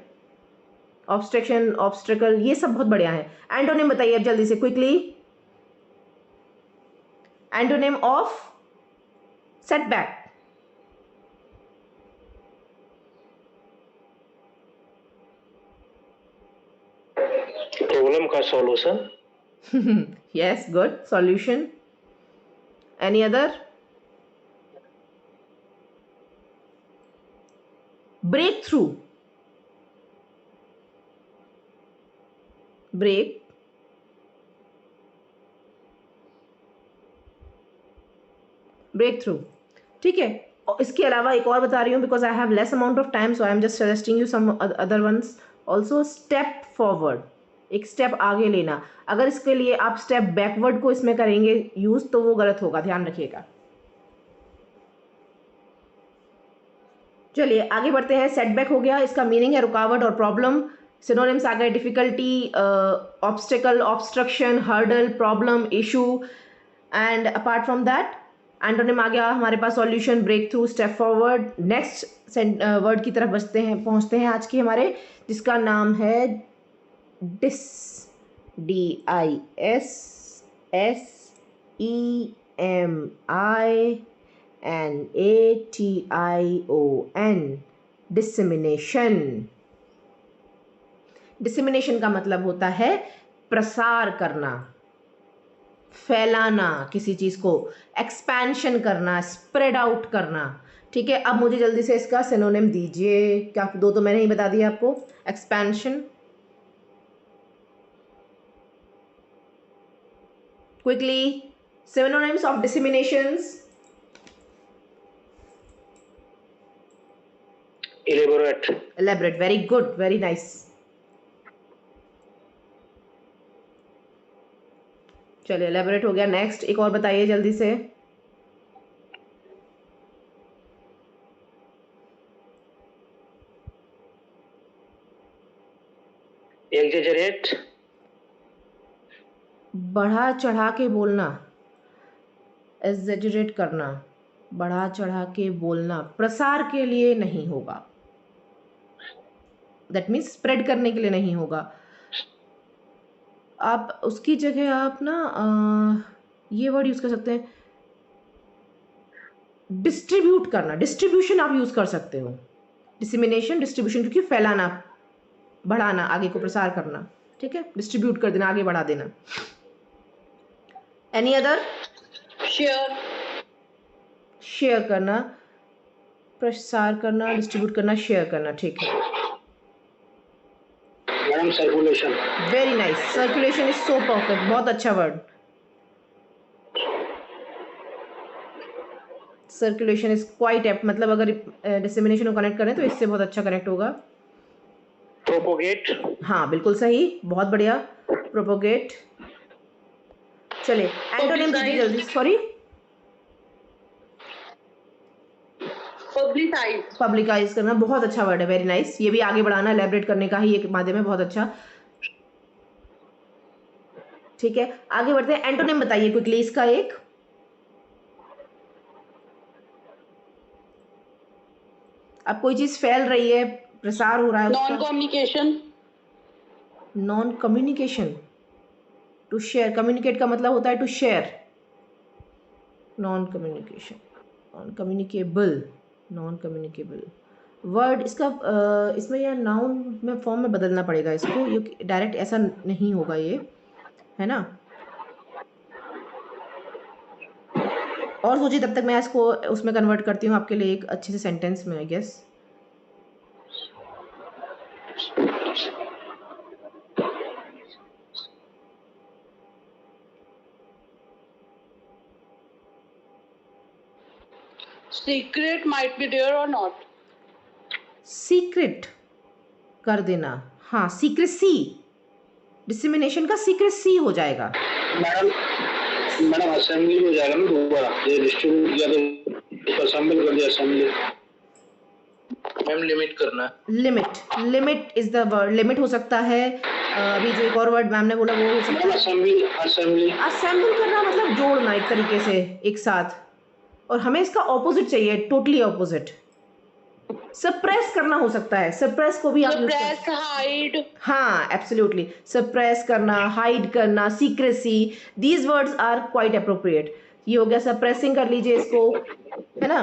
ऑब्स्ट्रक्शन, ऑब्स्टिकल, ये सब बहुत बढ़िया है. एंटोनिम बताइए अब जल्दी से, quickly. Antonym of setback. Problem का solution. Yes, good. Solution. Any other? Breakthrough. Break. Breakthrough, ठीक है. और इसके अलावा एक और बता रही हूँ, because I have less amount of time, so I am just suggesting you some other ones also. Step forward, एक स्टेप आगे लेना. अगर इसके लिए आप स्टेप बैकवर्ड को इसमें करेंगे यूज, तो वो गलत होगा, ध्यान रखिएगा. चलिए आगे बढ़ते हैं. सेटबैक हो गया, इसका मीनिंग है रुकावट और प्रॉब्लम. सिनोनिम्स आ गए, difficulty, obstacle, obstruction, hurdle, problem, issue. And apart from that antonym आ गया हमारे पास, solution, breakthrough, step forward. Next word की तरफ पहुंचते हैं आज के हमारे, जिसका नाम है डिस. DISSEMINATION. डिसेमिनेशन. डिसेमिनेशन का मतलब होता है प्रसार करना, फैलाना किसी चीज को, एक्सपेंशन करना, स्प्रेड आउट करना. ठीक है, अब मुझे जल्दी से इसका सिनोनिम दीजिए. क्या दो तो मैंने ही बता दिया आपको. Expansion, quickly, synonyms of disseminations. Elaborate. Elaborate, very good, very nice. चलिए, elaborate हो गया. नेक्स्ट एक और बताइए जल्दी से. Exaggerate. बढ़ा चढ़ा के बोलना, एग्जेजरेट करना, बढ़ा चढ़ा के बोलना, प्रसार के लिए नहीं होगा. दैट मीन्स स्प्रेड करने के लिए नहीं होगा. आप उसकी जगह आप ना ये वर्ड यूज कर सकते हैं, डिस्ट्रीब्यूट करना. डिस्ट्रीब्यूशन आप यूज कर सकते हो. डिसेमिनेशन, डिस्ट्रीब्यूशन, क्योंकि फैलाना, बढ़ाना, आगे को प्रसार करना. ठीक है, डिस्ट्रीब्यूट कर देना, आगे बढ़ा देना. Any other? शेयर. शेयर करना, प्रसार करना, डिस्ट्रीब्यूट करना, शेयर करना. ठीक है. Madam circulation. Very nice. Circulation is so perfect, बहुत अच्छा word. Circulation is quite apt, मतलब अगर डिसेमिनेशन को कनेक्ट करें तो इससे बहुत अच्छा कनेक्ट होगा। प्रोपोगेट। हाँ बिल्कुल सही, बहुत बढ़िया, प्रोपोगेट। चलिए एंटोनिम कीजिए जल्दी, सॉरी पब्लिसाइज। पब्लिकाइज करना, बहुत अच्छा वर्ड है, वेरी नाइस। ये भी आगे बढ़ाना, एलैबोरेट करने का ही एक माध्यम है, बहुत अच्छा। ठीक है आगे बढ़ते हैं, एंटोनिम बताइए क्विकली इसका एक। अब कोई चीज फैल रही है, प्रसार हो रहा है नॉन उसका। Communication. Non communication, to share, communicate का मतलब होता है to share. Non communication, non communicable, non communicable word इसका इसमें यह नाउन में फॉर्म में बदलना पड़ेगा इसको, ये डायरेक्ट ऐसा नहीं होगा ये, है ना। और सोचिए तब तक मैं इसको उसमें कन्वर्ट करती हूँ आपके लिए एक अच्छे से सेंटेंस में, I guess. Secret might be there और नॉट। सीक्रेट कर देना, हाँ सीक्रेसी, डिसेमिनेशन का सीक्रेसी हो जाएगा। मैडम असेंबली हो जाएगा ना दोबारा, ये डिस्ट्रीब्यूट किया तो असेंबल कर दिया, असेंबली। मैम लिमिट करना, limit, limit is the word, limit हो सकता है। अभी जो एक और वर्ड मैम ने बोला वो हो सकता है असेंबली। असेंबली असेंबल करना, मतलब जोड़ना एक तरीके से एक साथ, और हमें इसका ऑपोजिट चाहिए, टोटली ऑपोजिट। सप्रेस करना हो सकता है, सप्रेस को भी आप यूज कर, सप्रेस, हाइड। हाँ एब्सोल्युटली, सप्रेस करना, हाइड करना, secrecy, these words are quite appropriate. ये हो गया, सप्रेसिंग कर लीजिए इसको, है ना,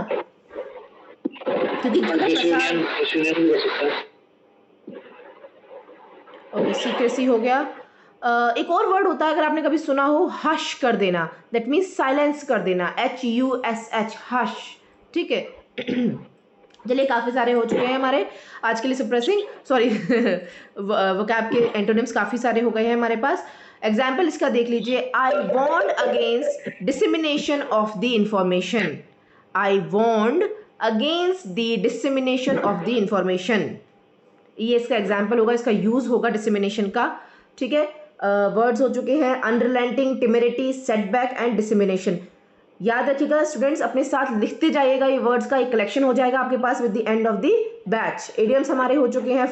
क्योंकि ओके सीक्रेसी हो गया। एक और वर्ड होता है, अगर आपने कभी सुना हो, हश कर देना, दैट मीन्स साइलेंस कर देना, HUSH, हश। ठीक है चलिए काफ़ी सारे हो चुके हैं हमारे आज के लिए सप्रेसिंग, सॉरी वोकैब के एंटोनिम्स काफ़ी सारे हो गए हैं हमारे पास। एग्जाम्पल इसका देख लीजिए, I warned against dissemination of the information, I warned against the dissemination of the information, ये इसका एग्जाम्पल होगा, इसका यूज होगा डिसेमिनेशन का। ठीक है वर्ड्स हो चुके हैं, अनरिलेंटिंग, टिमिरिटी, सेटबैक एंड डिसेमिनेशन। याद रखिएगा स्टूडेंट्स, अपने साथ लिखते जाइएगा, ये वर्ड्स का एक कलेक्शन हो जाएगा आपके पास with the end of the batch. Idioms हमारे हो चुके हैं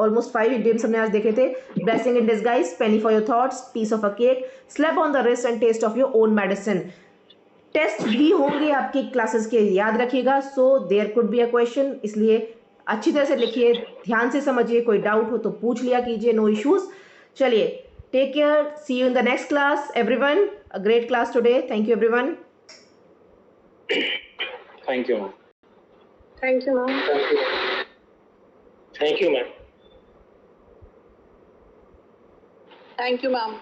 ऑलमोस्ट 5 इडियम्स हमने आज देखे थे। Blessing in disguise, penny for your thoughts, piece of a cake, slap on the wrist and test of your own medicine. Test भी होंगे आपके क्लासेस के, याद रखिएगा, so there could be a question, इसलिए अच्छी तरह से लिखिए, ध्यान से समझिए, कोई डाउट हो तो पूछ लिया कीजिए, नो इश्यूज। चलिए take care, see you in the next class everyone, a great class today, thank you everyone. Thank you ma'am. Thank you ma'am. Thank you ma'am. Thank you ma'am.